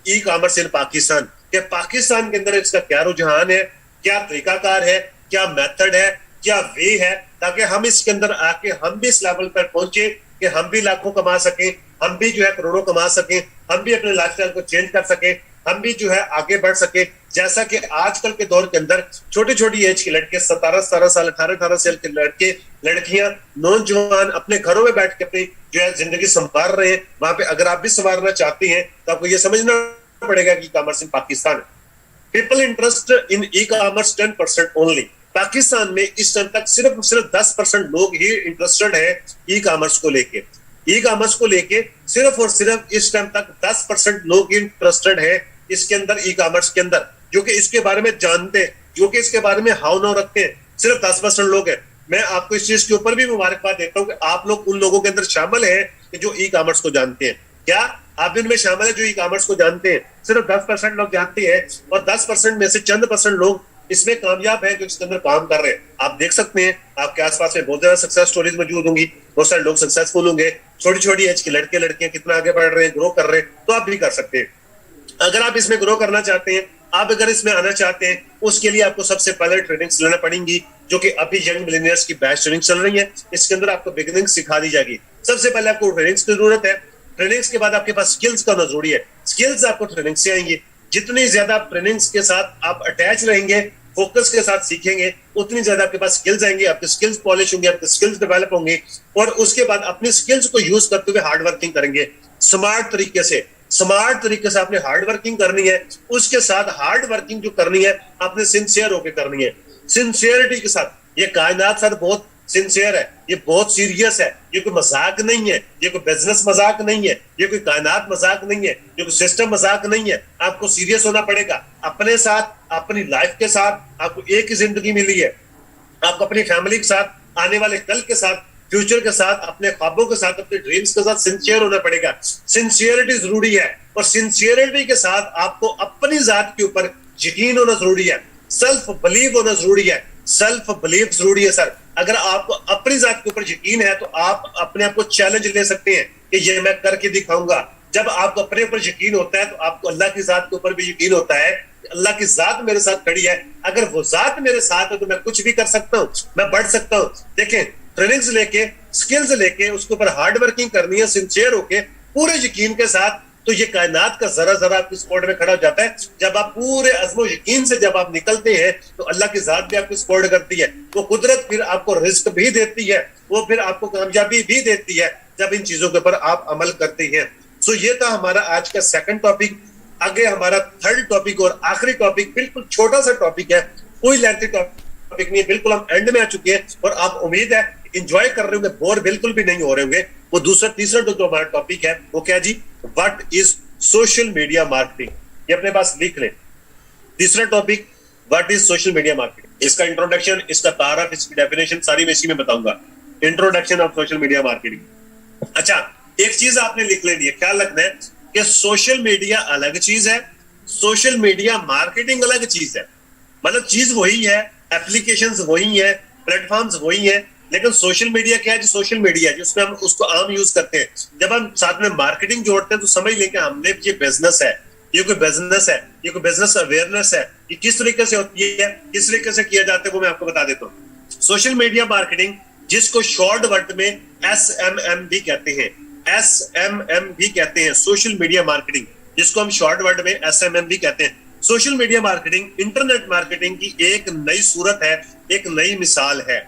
ई कॉमर्स इन पाकिस्तान, कि पाकिस्तान के अंदर इसका क्या रुझान है, क्या तरीकाकार है, क्या मेथड है, क्या वे है, ताकि हम इसके अंदर आके हम भी इस लेवल पर पहुंचे कि हम भी लाखों कमा सकें, हम भी जो है करोड़ों कमा सकें, हम भी अपने लाइफस्टाइल को चेंज कर सकें, हम भी जो है आगे बढ़ सके। जैसा कि आजकल के दौर के अंदर छोटी छोटी एज के लड़के 17-17 साल 18-18 साल के लड़के लड़कियां नौजवान अपने घरों में बैठ के अपनी जो है जिंदगी संवार रहे हैं। वहां पे अगर आप भी संवारना चाहते हैं तो आपको ये समझना पड़ेगा कि commerce in Pakistan, people interest in e commerce 10% only. Pakistan में इस टाइम तक सिर्फ 10% लोग ही इंटरेस्टेड है ई कॉमर्स को लेके। ई कॉमर्स को लेके सिर्फ और सिर्फ इस टाइम तक 10% लोग इंटरेस्टेड है इसके अंदर, ई कॉमर्स के अंदर, जो कि इसके बारे में जानते हैं, जो कि इसके बारे में हाव नाव रखते हैं, सिर्फ 10% लोग हैं। मैं आपको इस चीज के ऊपर भी मुबारकबाद देता हूं कि आप लोग उन लोगों के अंदर शामिल हैं कि जो ई कॉमर्स को जानते हैं। क्या आप इनमें शामिल है जो ई कॉमर्स को जानते हैं? सिर्फ 10% लोग जानते हैं, और 10% में से चंद % लोग इसमें कामयाब है जो इसके अंदर काम कर रहे हैं। आप देख सकते हैं आपके आसपास में बहुत ज्यादा सक्सेस स्टोरीज मौजूद होंगी, बहुत सारे लोग सक्सेसफुल होंगे, छोटी छोटी एज के लड़के लड़कियां कितना आगे बढ़ रहे हैं, ग्रो कर रहे हैं, तो आप भी कर सकते हैं। अगर आप इसमें ग्रो करना चाहते हैं, आप अगर इसमें आना चाहते हैं, उसके लिए आपको सबसे पहले ट्रेनिंग्स लेना पड़ेंगी, जो कि अभी यंग मिलेनियर्स की बैच ट्रेनिंग चल रही है। इसके अंदर आपको बिगिनिंग सिखा दी जाएगी। सबसे पहले आपको ट्रेनिंग्स की जरूरत है, ट्रेनिंग्स के बाद आपके पास स्किल्स का जरूरी है, स्किल्स आपको ट्रेनिंग से आएंगे। जितनी ज्यादा ट्रेनिंग्स के साथ आप अटैच रहेंगे, फोकस के साथ सीखेंगे, उतनी ज्यादा आपके पास स्किल्स आएंगे, आपके स्किल्स पॉलिश होंगे, आपके स्किल्स डेवलप होंगे, और उसके बाद अपने स्किल्स को यूज करते हुए हार्ड वर्किंग करेंगे स्मार्ट तरीके से। स्मार्ट तरीके से आपने हार्ड वर्किंग करनी है, उसके साथ हार्ड वर्किंग जो करनी है आपने सिंसियर होकर करनी है, सिंसियरिटी के साथ। ये कायनात साथ बहुत सिंसियर है, ये बहुत सीरियस है, ये कोई मजाक नहीं है, ये कोई बिजनेस मजाक नहीं है, ये कोई कायनात मजाक नहीं है, ये कोई सिस्टम मजाक नहीं है। आपको सीरियस होना पड़ेगा अपने साथ, अपनी लाइफ के साथ। आपको एक ही जिंदगी मिली है, आपको अपनी फैमिली के साथ, आने वाले कल के साथ, फ्यूचर के साथ, अपने ख्वाबों के साथ, अपने ड्रीम्स के साथ सिंसियर होना पड़ेगा। सिंसियरिटी जरूरी है, और सिंसियरिटी के साथ आपको अपनी जात के ऊपर यकीन होना जरूरी है, सेल्फ बिलीव होना जरूरी है, सेल्फ बिलीव जरूरी है सर। अगर आपको अपनी जात के ऊपर यकीन है तो आप अपने आप को चैलेंज ले सकते हैं कि ये मैं करके दिखाऊंगा। जब आपको अपने ऊपर यकीन होता है तो आपको अल्लाह की जात के ऊपर भी यकीन होता है, अल्लाह की जात मेरे साथ खड़ी है, अगर वो जात मेरे साथ है तो मैं कुछ भी कर सकता हूँ, मैं बढ़ सकता हूँ। देखें, ट्रेनिंग्स लेके, स्किल्स लेके, उसके ऊपर हार्ड वर्किंग करनी है सिंसियर होके, पूरे यकीन के साथ, तो ये कायनात का जरा जरा आपकी सपोर्ट में खड़ा हो जाता है। जब आप पूरे अज़्म यकीन से जब आप निकलते हैं तो अल्लाह की जात भी आपको सपोर्ट करती है, वो कुदरत फिर आपको रिस्क भी देती है, वो फिर आपको कामयाबी भी देती है जब इन चीजों के ऊपर आप अमल करते हैं। सो ये था हमारा आज का सेकंड टॉपिक। आगे हमारा थर्ड टॉपिक और आखिरी टॉपिक, बिल्कुल छोटा सा टॉपिक है, कोई लेंथी टॉपिक नहीं है, बिल्कुल हम एंड में आ चुके हैं, और आप उम्मीद है इंजॉय कर रहे होंगे, बोर बिल्कुल भी नहीं हो रहे होंगे। वो तीसरा जो हमारा टॉपिक है वो क्या जी, what is social media marketing. ये अपने पास लिख लें। तीसरा topic, what is social media marketing. इसका इंट्रोडक्शन, इसका तारफ, इसकी डेफिनेशन सारी मैं इसी में बताऊंगा। Introduction of social media marketing. अच्छा, एक चीज आपने लिख लेनी है, ख्याल रखना है कि सोशल मीडिया अलग चीज है, सोशल मीडिया मार्केटिंग अलग चीज है। मतलब चीज वही है, एप्लीकेशंस वही है, प्लेटफॉर्म्स वही है, लेकिन सोशल मीडिया क्या है? जो सोशल मीडिया है जिसमें हम उसको आम यूज करते हैं। जब हम साथ में मार्केटिंग जोड़ते हैं तो समझ लें कि हमने ये बिजनेस है, ये कोई बिजनेस है, ये कोई बिजनेस अवेयरनेस है। ये किस तरीके से होती है, किस तरीके से किया जाता है, वो मैं आपको बता देता हूँ। सोशल मीडिया मार्केटिंग, जिसको शॉर्ट वर्ड में SMM भी कहते हैं, SMM भी कहते हैं, सोशल मीडिया मार्केटिंग, जिसको हम शॉर्ट वर्ड में SMM भी कहते हैं। Social media marketing internet marketing की एक नई सूरत है, एक नई मिसाल है।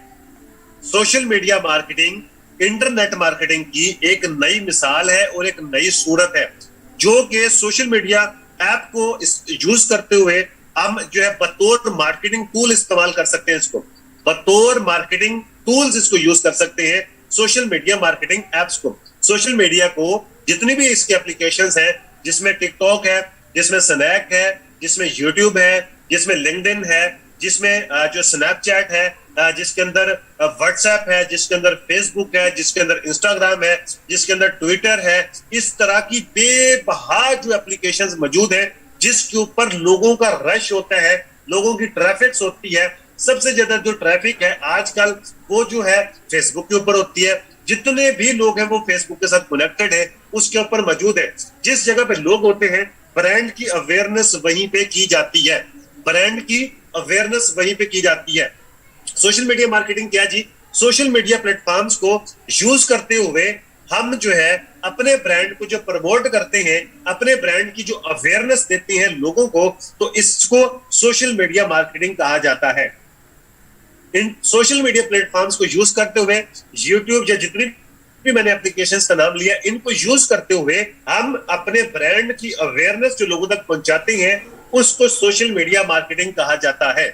Social media marketing internet marketing की एक नई मिसाल है और एक नई सूरत है, जो कि सोशल मीडिया ऐप को यूज करते हुए हम जो है बतौर मार्केटिंग टूल इस्तेमाल कर सकते हैं। इसको बतौर मार्केटिंग टूल्स इसको यूज कर सकते हैं, सोशल मीडिया मार्केटिंग एप्स को। सोशल मीडिया को जितनी भी इसकी एप्लीकेशंस हैं, जिसमें टिकटॉक है, जिसमें स्नैक है, जिसमें यूट्यूब है, जिसमें लिंक्डइन है, जिसमें जो स्नैपचैट है, जिसके अंदर व्हाट्सएप है, जिसके अंदर फेसबुक है, जिसके अंदर इंस्टाग्राम है, जिसके अंदर ट्विटर है, इस तरह की बेबहा जो एप्लीकेशंस मौजूद है, जिसके ऊपर लोगों का रश होता है, लोगों की ट्रैफिक होती है। सबसे ज्यादा जो ट्रैफिक है आजकल वो जो है फेसबुक के ऊपर होती है। जितने भी लोग हैं वो फेसबुक के साथ कनेक्टेड है, उसके ऊपर मौजूद है। जिस जगह पे लोग होते हैं, ब्रांड की अवेयरनेस वहीं पे की जाती है, ब्रांड की अवेयरनेस वहीं पे की जाती है। सोशल मीडिया मार्केटिंग क्या जी? सोशल मीडिया प्लेटफॉर्म्स को यूज करते हुए हम जो है अपने ब्रांड को जो प्रमोट करते हैं, अपने ब्रांड की जो अवेयरनेस देते हैं लोगों को, तो इसको सोशल मीडिया मार्केटिंग कहा जाता है। इन सोशल मीडिया प्लेटफॉर्म्स को यूज करते हुए, यूट्यूब या जितनी भी मैंने एप्लीकेशंस का नाम लिया, इनको यूज करते हुए हम अपने ब्रांड की अवेयरनेस जो लोगों तक पहुंचाते हैं, उसको सोशल मीडिया मार्केटिंग कहा जाता है।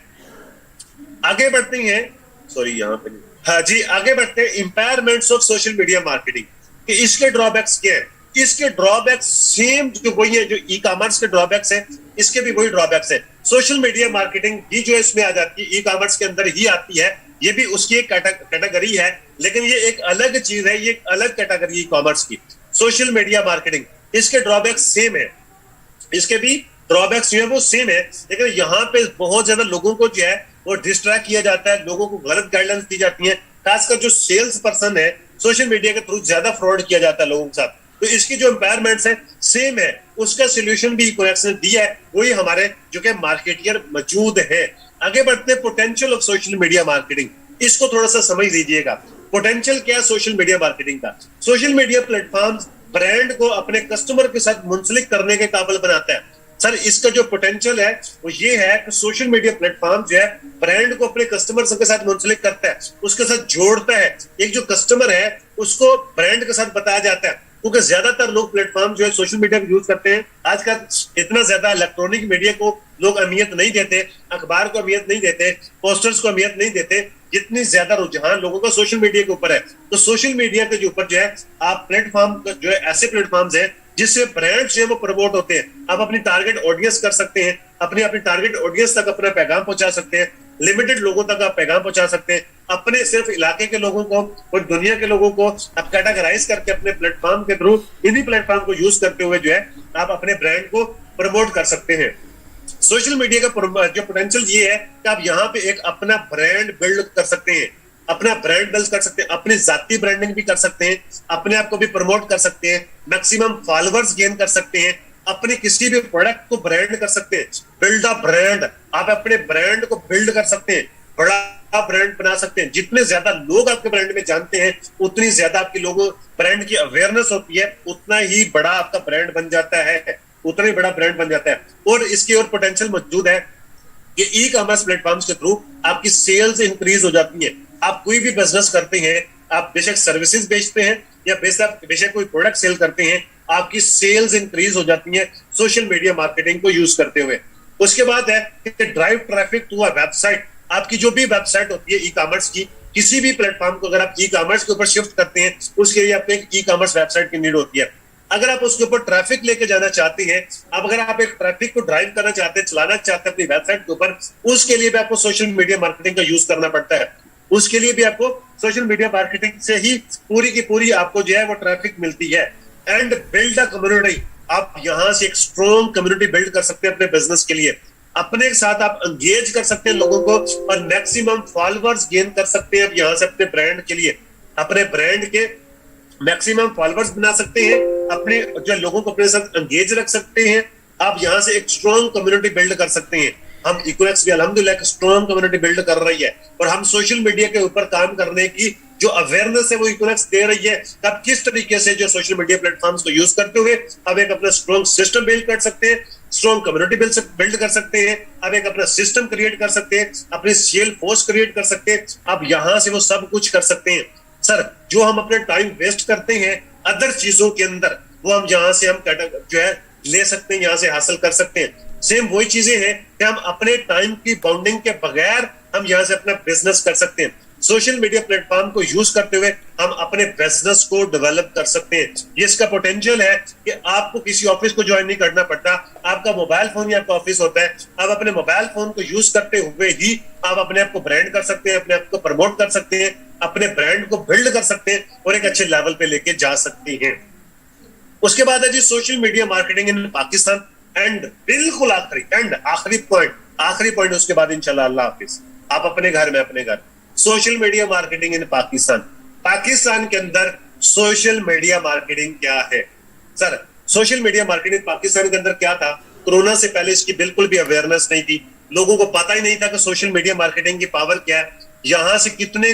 आगे बढ़ते हैं, सॉरी यहाँ पे, हाँ जी, आगे बढ़ते हैं इंपायरमेंट्स ऑफ सोशल मीडिया मार्केटिंग कि इसके ड्रॉबैक्स क्या है। इसके ड्रॉबैक्स सेम जो वही है जो ई कॉमर्स के ड्रॉबैक्स है, इसके भी वही ड्रॉबैक्स है। सोशल मीडिया मार्केटिंग भी जो है इसमें आ जाती है, ई कॉमर्स के अंदर ही आती है, ये भी उसकी एक कैटेगरी है, लेकिन ये एक अलग चीज है, ये एक अलग कैटेगरी ई कॉमर्स की। सोशल मीडिया मार्केटिंग, इसके ड्रॉबैक्स सेम है, इसके भी ड्रॉबैक्स जो है वो सेम है, लेकिन यहाँ पे बहुत ज्यादा लोगों को जो है वो डिस्ट्रैक्ट किया जाता है, लोगों को गलत गाइडलाइंस दी जाती है। खासकर जो सेल्स पर्सन है, सोशल मीडिया के थ्रू ज्यादा फ्रॉड किया जाता है लोगों के साथ। तो इसकी जो एम्पायरमेंट्स है सेम है, उसका सोल्यूशन भी इकोनॉमिक्स ने दिया है, वही हमारे जो कि मार्केटियर मौजूद है। आगे बढ़ते हैं potential of social media marketing, इसको थोड़ा सा समझ लीजिएगा। पोटेंशियल क्या है सोशल मीडिया मार्केटिंग का? सोशल मीडिया प्लेटफॉर्म्स ब्रांड को अपने कस्टमर के साथ मुंसलिक करने के काबिल बनाता है। सर, इसका जो पोटेंशियल है वो ये है कि सोशल मीडिया प्लेटफॉर्म जो है ब्रांड को अपने कस्टमर के साथ मुंसलिक करता है, उसके साथ जोड़ता है। एक जो कस्टमर है उसको ब्रांड के साथ बताया जाता है, क्योंकि ज्यादातर लोग प्लेटफॉर्म जो है सोशल मीडिया को यूज करते हैं। आजकल इतना ज्यादा इलेक्ट्रॉनिक मीडिया को लोग अहमियत नहीं देते, अखबार को अहमियत नहीं देते, पोस्टर्स को अहमियत नहीं देते, जितनी ज्यादा रुझान लोगों का सोशल मीडिया के ऊपर है। तो सोशल मीडिया के ऊपर जो है आप प्लेटफॉर्म जो है ऐसे प्लेटफॉर्म्स है जिससे ब्रांड जो है वो प्रमोट होते हैं। आप अपनी टारगेट ऑडियंस कर सकते हैं, अपनी टारगेट ऑडियंस तक अपना पैगाम पहुंचा सकते हैं, लिमिटेड लोगों तक आप पैगाम पहुंचा सकते हैं, अपने सिर्फ इलाके के लोगों को और दुनिया के लोगों को आप कैटेगराइज करके अपने प्लेटफॉर्म के थ्रू, इन्हीं प्लेटफॉर्म को यूज करते हुए जो है आप अपने ब्रांड को प्रमोट कर सकते हैं। सोशल मीडिया का जो पोटेंशियल ये है कि आप यहाँ पे एक अपना ब्रांड बिल्ड कर सकते हैं, अपना ब्रांड बिल्ड कर सकते हैं, अपनी जाती ब्रांडिंग भी कर सकते हैं, अपने आप को भी प्रमोट कर सकते हैं, मैक्सिमम फॉलोअर्स गेन कर सकते हैं, अपने किसी भी प्रोडक्ट को ब्रांड कर सकते हैं। बिल्ड अ ब्रांड, आप अपने ब्रांड को बिल्ड कर सकते हैं, बड़ा ब्रांड बना सकते हैं। जितने ज्यादा लोग आपके ब्रांड में जानते हैं, उतनी ज्यादा आपके लोगों ब्रांड की अवेयरनेस होती है, उतना ही बड़ा आपका ब्रांड बन जाता है, उतना ही बड़ा ब्रांड बन जाता है। और इसकी और पोटेंशियल मौजूद है कि ई कॉमर्स प्लेटफॉर्म्स के थ्रू आपकी सेल्स इंक्रीज हो जाती है। आप कोई भी बिजनेस करते हैं, आप बेशक सर्विसेज बेचते हैं या बेशक कोई प्रोडक्ट सेल करते हैं, आपकी सेल्स इंक्रीज हो जाती है सोशल मीडिया मार्केटिंग को यूज करते हुए। उसके बाद है कि drive traffic to a website. आपकी जो भी वेबसाइट होती है ई कॉमर्स की, किसी भी प्लेटफॉर्म को अगर आप ई कॉमर्स के ऊपर शिफ्ट करते हैं, उसके लिए आपको एक ई कॉमर्स वेबसाइट की नीड होती है। अगर आप उसके ऊपर ट्रैफिक लेके जाना चाहते हैं, अब अगर आप एक ट्रैफिक को ड्राइव करना चाहते हैं, चलाना चाहते हैं अपनी वेबसाइट के ऊपर, उसके लिए भी आपको सोशल मीडिया मार्केटिंग का यूज करना पड़ता है। उसके लिए भी आपको सोशल मीडिया मार्केटिंग से ही पूरी की पूरी आपको जो है वो ट्रैफिक मिलती है। एंड बिल्ड अ कम्युनिटी, आप यहां से एक स्ट्रॉन्ग कम्युनिटी बिल्ड कर सकते हैं अपने बिजनेस के लिए। अपने साथ आप एंगेज कर सकते हैं लोगों को और मैक्सिमम फॉलोअर्स गेन कर सकते हैं। अब यहां से अपने ब्रांड के लिए, अपने ब्रांड के मैक्सिमम फॉलोअर्स बना सकते हैं, अपने जो लोगों को अपने साथ एंगेज रख सकते हैं। आप यहां से एक स्ट्रॉन्ग कम्युनिटी बिल्ड कर सकते हैं। हम इकोनॉमिक्स भी अल्हम्दुलिल्लाह एक स्ट्रॉन्ग कम्युनिटी बिल्ड कर रही है, और हम सोशल मीडिया के ऊपर काम करने की जो अवेयरनेस है वो इकोनॉमिक्स दे रही है। अब किस तरीके से जो सोशल मीडिया प्लेटफॉर्म्स को यूज करते हुए अब एक अपना स्ट्रॉन्ग सिस्टम बिल्ड कर सकते हैं, स्ट्रॉन्ग कम्युनिटी बिल्ड कर सकते हैं, अब एक अपना सिस्टम क्रिएट कर सकते हैं, अपनी सेल फोर्स क्रिएट कर सकते हैं। अब यहां से वो सब कुछ कर सकते हैं। सर जो हम अपने टाइम वेस्ट करते हैं अदर चीजों के अंदर, वो हम यहाँ से हम जो है ले सकते हैं, यहाँ से हासिल कर सकते हैं। सेम वही चीजें हैं कि हम अपने टाइम की बाउंडिंग के बगैर हम यहाँ से अपना बिजनेस कर सकते हैं। सोशल मीडिया प्लेटफॉर्म को यूज करते हुए हम अपने बिजनेस को डेवलप कर सकते हैं। ये इसका पोटेंशियल है कि आपको किसी ऑफिस को ज्वाइन नहीं करना पड़ता, आपका मोबाइल फोन ही आपका ऑफिस होता है। आप अपने मोबाइल फोन को यूज करते हुए ही आप अपने आप को ब्रांड कर सकते हैं, अपने आप को प्रमोट कर सकते हैं, अपने ब्रांड को बिल्ड कर सकते हैं और एक अच्छे लेवल पे लेके जा सकते हैं। उसके बाद है जी social media marketing in Pakistan. And बिल्कुल आखिरी पॉइंट उसके बाद इंशाल्लाह अल्लाह हाफिज। आप अपने घर में अपने घर social media marketing in Pakistan. Pakistan के अंदर सोशल मीडिया मार्केटिंग क्या है sir? Social media marketing Pakistan के अंदर क्या था? कोरोना से पहले इसकी बिल्कुल भी अवेयरनेस नहीं थी, लोगों को पता ही नहीं था कि सोशल मीडिया मार्केटिंग की पावर क्या है, यहां से कितने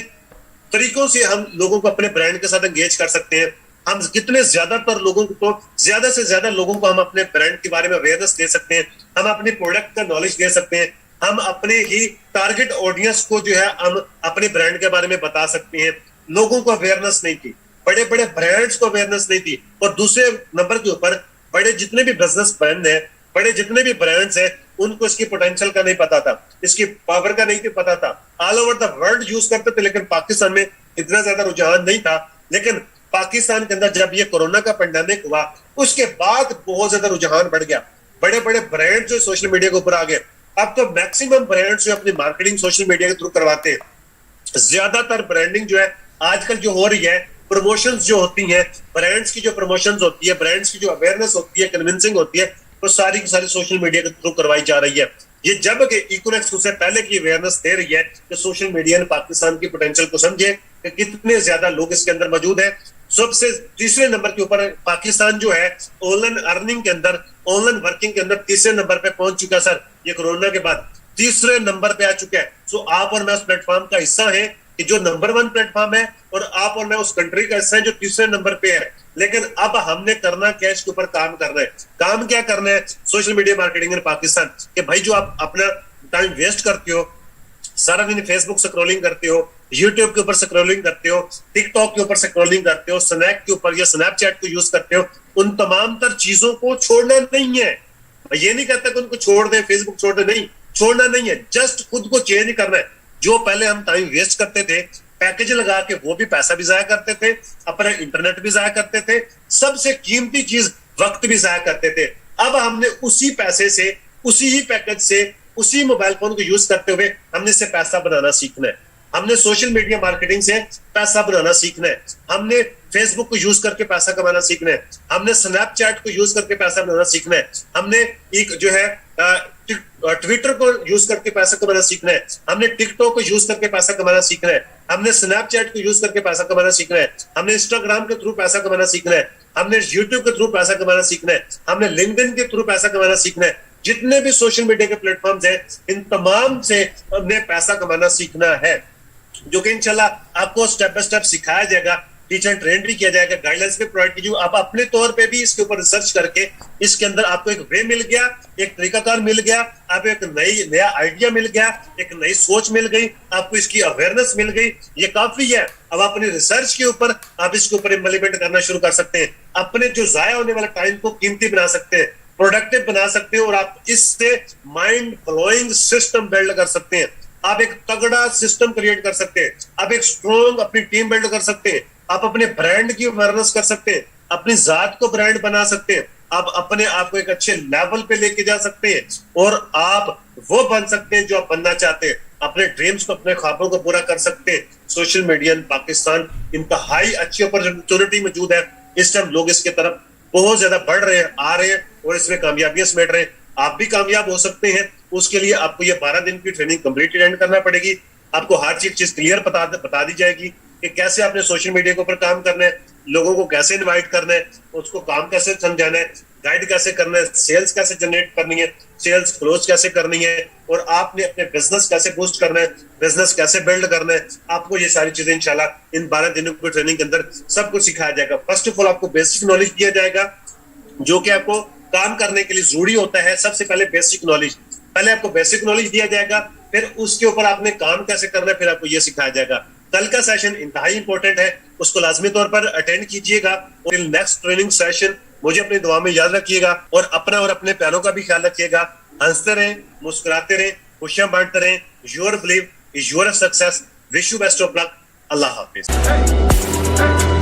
तरीकों से हम लोगों को अपने ब्रांड के साथ एंगेज कर सकते हैं, हम कितने ज्यादातर लोगों को, ज्यादा से ज्यादा लोगों को हम अपने ब्रांड के बारे में अवेयरनेस दे सकते हैं, हम अपने प्रोडक्ट का नॉलेज दे सकते हैं, हम अपने ही टारगेट ऑडियंस को जो है हम अपने ब्रांड के बारे में बता सकते हैं। लोगों को अवेयरनेस नहीं थी, बड़े बड़े ब्रांड्स को अवेयरनेस नहीं थी, और दूसरे नंबर के ऊपर बड़े जितने भी बिजनेस ब्रांड है, बड़े जितने भी ब्रांड्स हैं, उनको इसकी पोटेंशियल का नहीं पता था, इसकी पावर का नहीं पता था। All over the world use करते थे, लेकिन पाकिस्तान में इतना ज्यादा रुझान नहीं था। लेकिन पाकिस्तान के अंदर जब ये कोरोना का पेंडेमिक हुआ, उसके बाद बहुत ज्यादा रुझान बढ़ गया, बड़े बड़े ब्रांड जो सोशल मीडिया के ऊपर आ गए। अब तो मैक्सिमम ब्रांड्स जो अपनी मार्केटिंग सोशल मीडिया के थ्रू करवाते हैं। ज्यादातर ब्रांडिंग जो है आजकल जो हो रही है, प्रमोशंस जो होती हैं, ब्रांड्स की जो प्रमोशंस होती है, ब्रांड्स की जो अवेयरनेस होती है, कन्विंसिंग होती है, वो सारी की सारी सोशल मीडिया के थ्रू करवाई जा रही है। ये जब कि इकोनॉमिक्स उससे पहले की अवेयरनेस दे रही है कि सोशल मीडिया ने पाकिस्तान की पोटेंशियल को समझे कि कितने ज्यादा लोग इसके अंदर मौजूद है। सबसे तीसरे नंबर के ऊपर पाकिस्तान जो है ऑनलाइन अर्निंग के अंदर, ऑनलाइन वर्किंग के अंदर तीसरे नंबर पे पहुंच चुका है सर। ये कोरोना के बाद तीसरे नंबर पे आ चुका है। सो आप और मैं उस प्लेटफॉर्म का हिस्सा है कि जो नंबर 1 प्लेटफॉर्म है, और आप और मैं उस कंट्री का हिस्सा है जो तीसरे नंबर पे है। लेकिन अब हमने करना क्या, इसके ऊपर काम करना है। काम क्या करना है social media marketing in Pakistan कि भाई जो आप अपना टाइम वेस्ट करते हो, सारा दिन फेसबुक स्क्रॉलिंग करते हो, यूट्यूब के ऊपर स्क्रॉलिंग करते हो, टिकटॉक के ऊपर स्क्रॉलिंग करते हो, स्नैप के ऊपर या स्नैपचैट को यूज करते हो, उन तमाम तर चीजों को छोड़ना नहीं है। ये नहीं कहता कि उनको छोड़ दे, फेसबुक छोड़ दे, नहीं, छोड़ना नहीं है, जस्ट खुद को चेंज करना है। जो पहले हम टाइम वेस्ट करते थे पैकेज लगा के, वो भी पैसा भी जाया करते थे, अपना इंटरनेट भी जाया करते थे, सबसे कीमती चीज वक्त भी जाया करते थे। अब हमने उसी पैसे से, उसी ही पैकेज से, उसी मोबाइल फोन को यूज करते हुए हमने इससे पैसा बनाना सीखना है। हमने सोशल मीडिया मार्केटिंग से पैसा बनाना सीखना है। हमने फेसबुक को यूज करके पैसा कमाना सीखना है। हमने स्नैपचैट को यूज करके पैसा बनाना सीखना है। हमने एक जो है ट्विटर को यूज करके पैसा कमाना सीखना है। हमने टिकटॉक को यूज करके पैसा कमाना सीखना है। हमने स्नैपचैट को यूज करके पैसा कमाना सीखना है। हमने इंस्टाग्राम के थ्रू पैसा कमाना सीखना है। हमने यूट्यूब के थ्रू पैसा कमाना सीखना है। हमने लिंक्डइन के थ्रू पैसा कमाना सीखना है। जितने भी सोशल मीडिया के प्लेटफॉर्म्स हैं, इन तमाम से हमने पैसा कमाना सीखना है, जो कि इंशाल्लाह आपको स्टेप बाय स्टेप सिखाया जाएगा, टीचर ट्रेन भी किया जाएगा, गाइडलाइंस भी प्रोवाइड कीजिए। आप अपने तौर पे भी इसके ऊपर रिसर्च करके इसके अंदर आपको एक वे मिल गया, एक तरीकाकार मिल गया, आपको एक नया आइडिया मिल गया, एक नई सोच मिल गई, आपको इसकी अवेयरनेस मिल गई, ये काफी है। अब अपनी रिसर्च के ऊपर आप इसके ऊपर इम्प्लीमेंट करना शुरू कर सकते हैं। अपने जो जाया होने वाला टाइम को कीमती बना सकते हैं, प्रोडक्टिव बना सकते हैं, और आप इससे माइंड ब्लोइंग सिस्टम बिल्ड कर सकते हैं। आप एक तगड़ा सिस्टम क्रिएट कर सकते हैं। आप एक स्ट्रॉन्ग अपनी टीम बिल्ड कर सकते हैं। आप अपने ब्रांड की अवेयरनेस कर सकते हैं, अपनी जात को ब्रांड बना सकते हैं। आप अपने आप को एक अच्छे लेवल पे लेके जा सकते हैं, और आप वो बन सकते हैं जो आप बनना चाहते हैं। अपने ड्रीम्स को, अपने ख्वाबों को पूरा कर सकते हैं। सोशल मीडिया पाकिस्तान इंतहाई अच्छी अपॉर्चुनिटी मौजूद है। इस टाइम लोग इसके तरफ बहुत ज्यादा बढ़ रहे हैं, आ रहे हैं, और इसमें कामयाबियां समेट रहे हैं। आप भी कामयाब हो सकते हैं। उसके लिए आपको ये 12 दिन की ट्रेनिंग कंप्लीट अटेंड करना पड़ेगी। आपको हर चीज क्लियर बता दी जाएगी कि कैसे आपने सोशल मीडिया के ऊपर काम करना है, लोगों को कैसे इनवाइट करना है, उसको काम कैसे समझाना है, गाइड कैसे करना है, सेल्स कैसे जनरेट करनी है, सेल्स क्लोज कैसे करनी है, और आपने अपने बिजनेस कैसे बूस्ट करना है, बिजनेस कैसे बिल्ड करना है। आपको ये सारी चीजें इंशाल्लाह इन 12 दिनों की ट्रेनिंग के अंदर सब कुछ सिखाया जाएगा। फर्स्ट ऑफ ऑल आपको बेसिक नॉलेज दिया जाएगा, जो कि आपको काम करने के लिए जरूरी होता है। सबसे पहले बेसिक नॉलेज, पहले आपको बेसिक नॉलेज दिया जाएगा, फिर उसके ऊपर आपने काम कैसे करना है, फिर आपको यह सिखाया जाएगा। कल का सेशन इंतहाई इंपॉर्टेंट है, उसको लाजमी तौर पर अटेंड कीजिएगा और नेक्स्ट ट्रेनिंग सेशन मुझे अपनी दुआ में याद रखिएगा और अपना और अपने प्यारों का भी ख्याल रखिएगा। हंसते रहें, मुस्कुराते रहें, खुशियां बांटते रहें। Your believe is your success. Wish you best of luck. Allah Hafiz.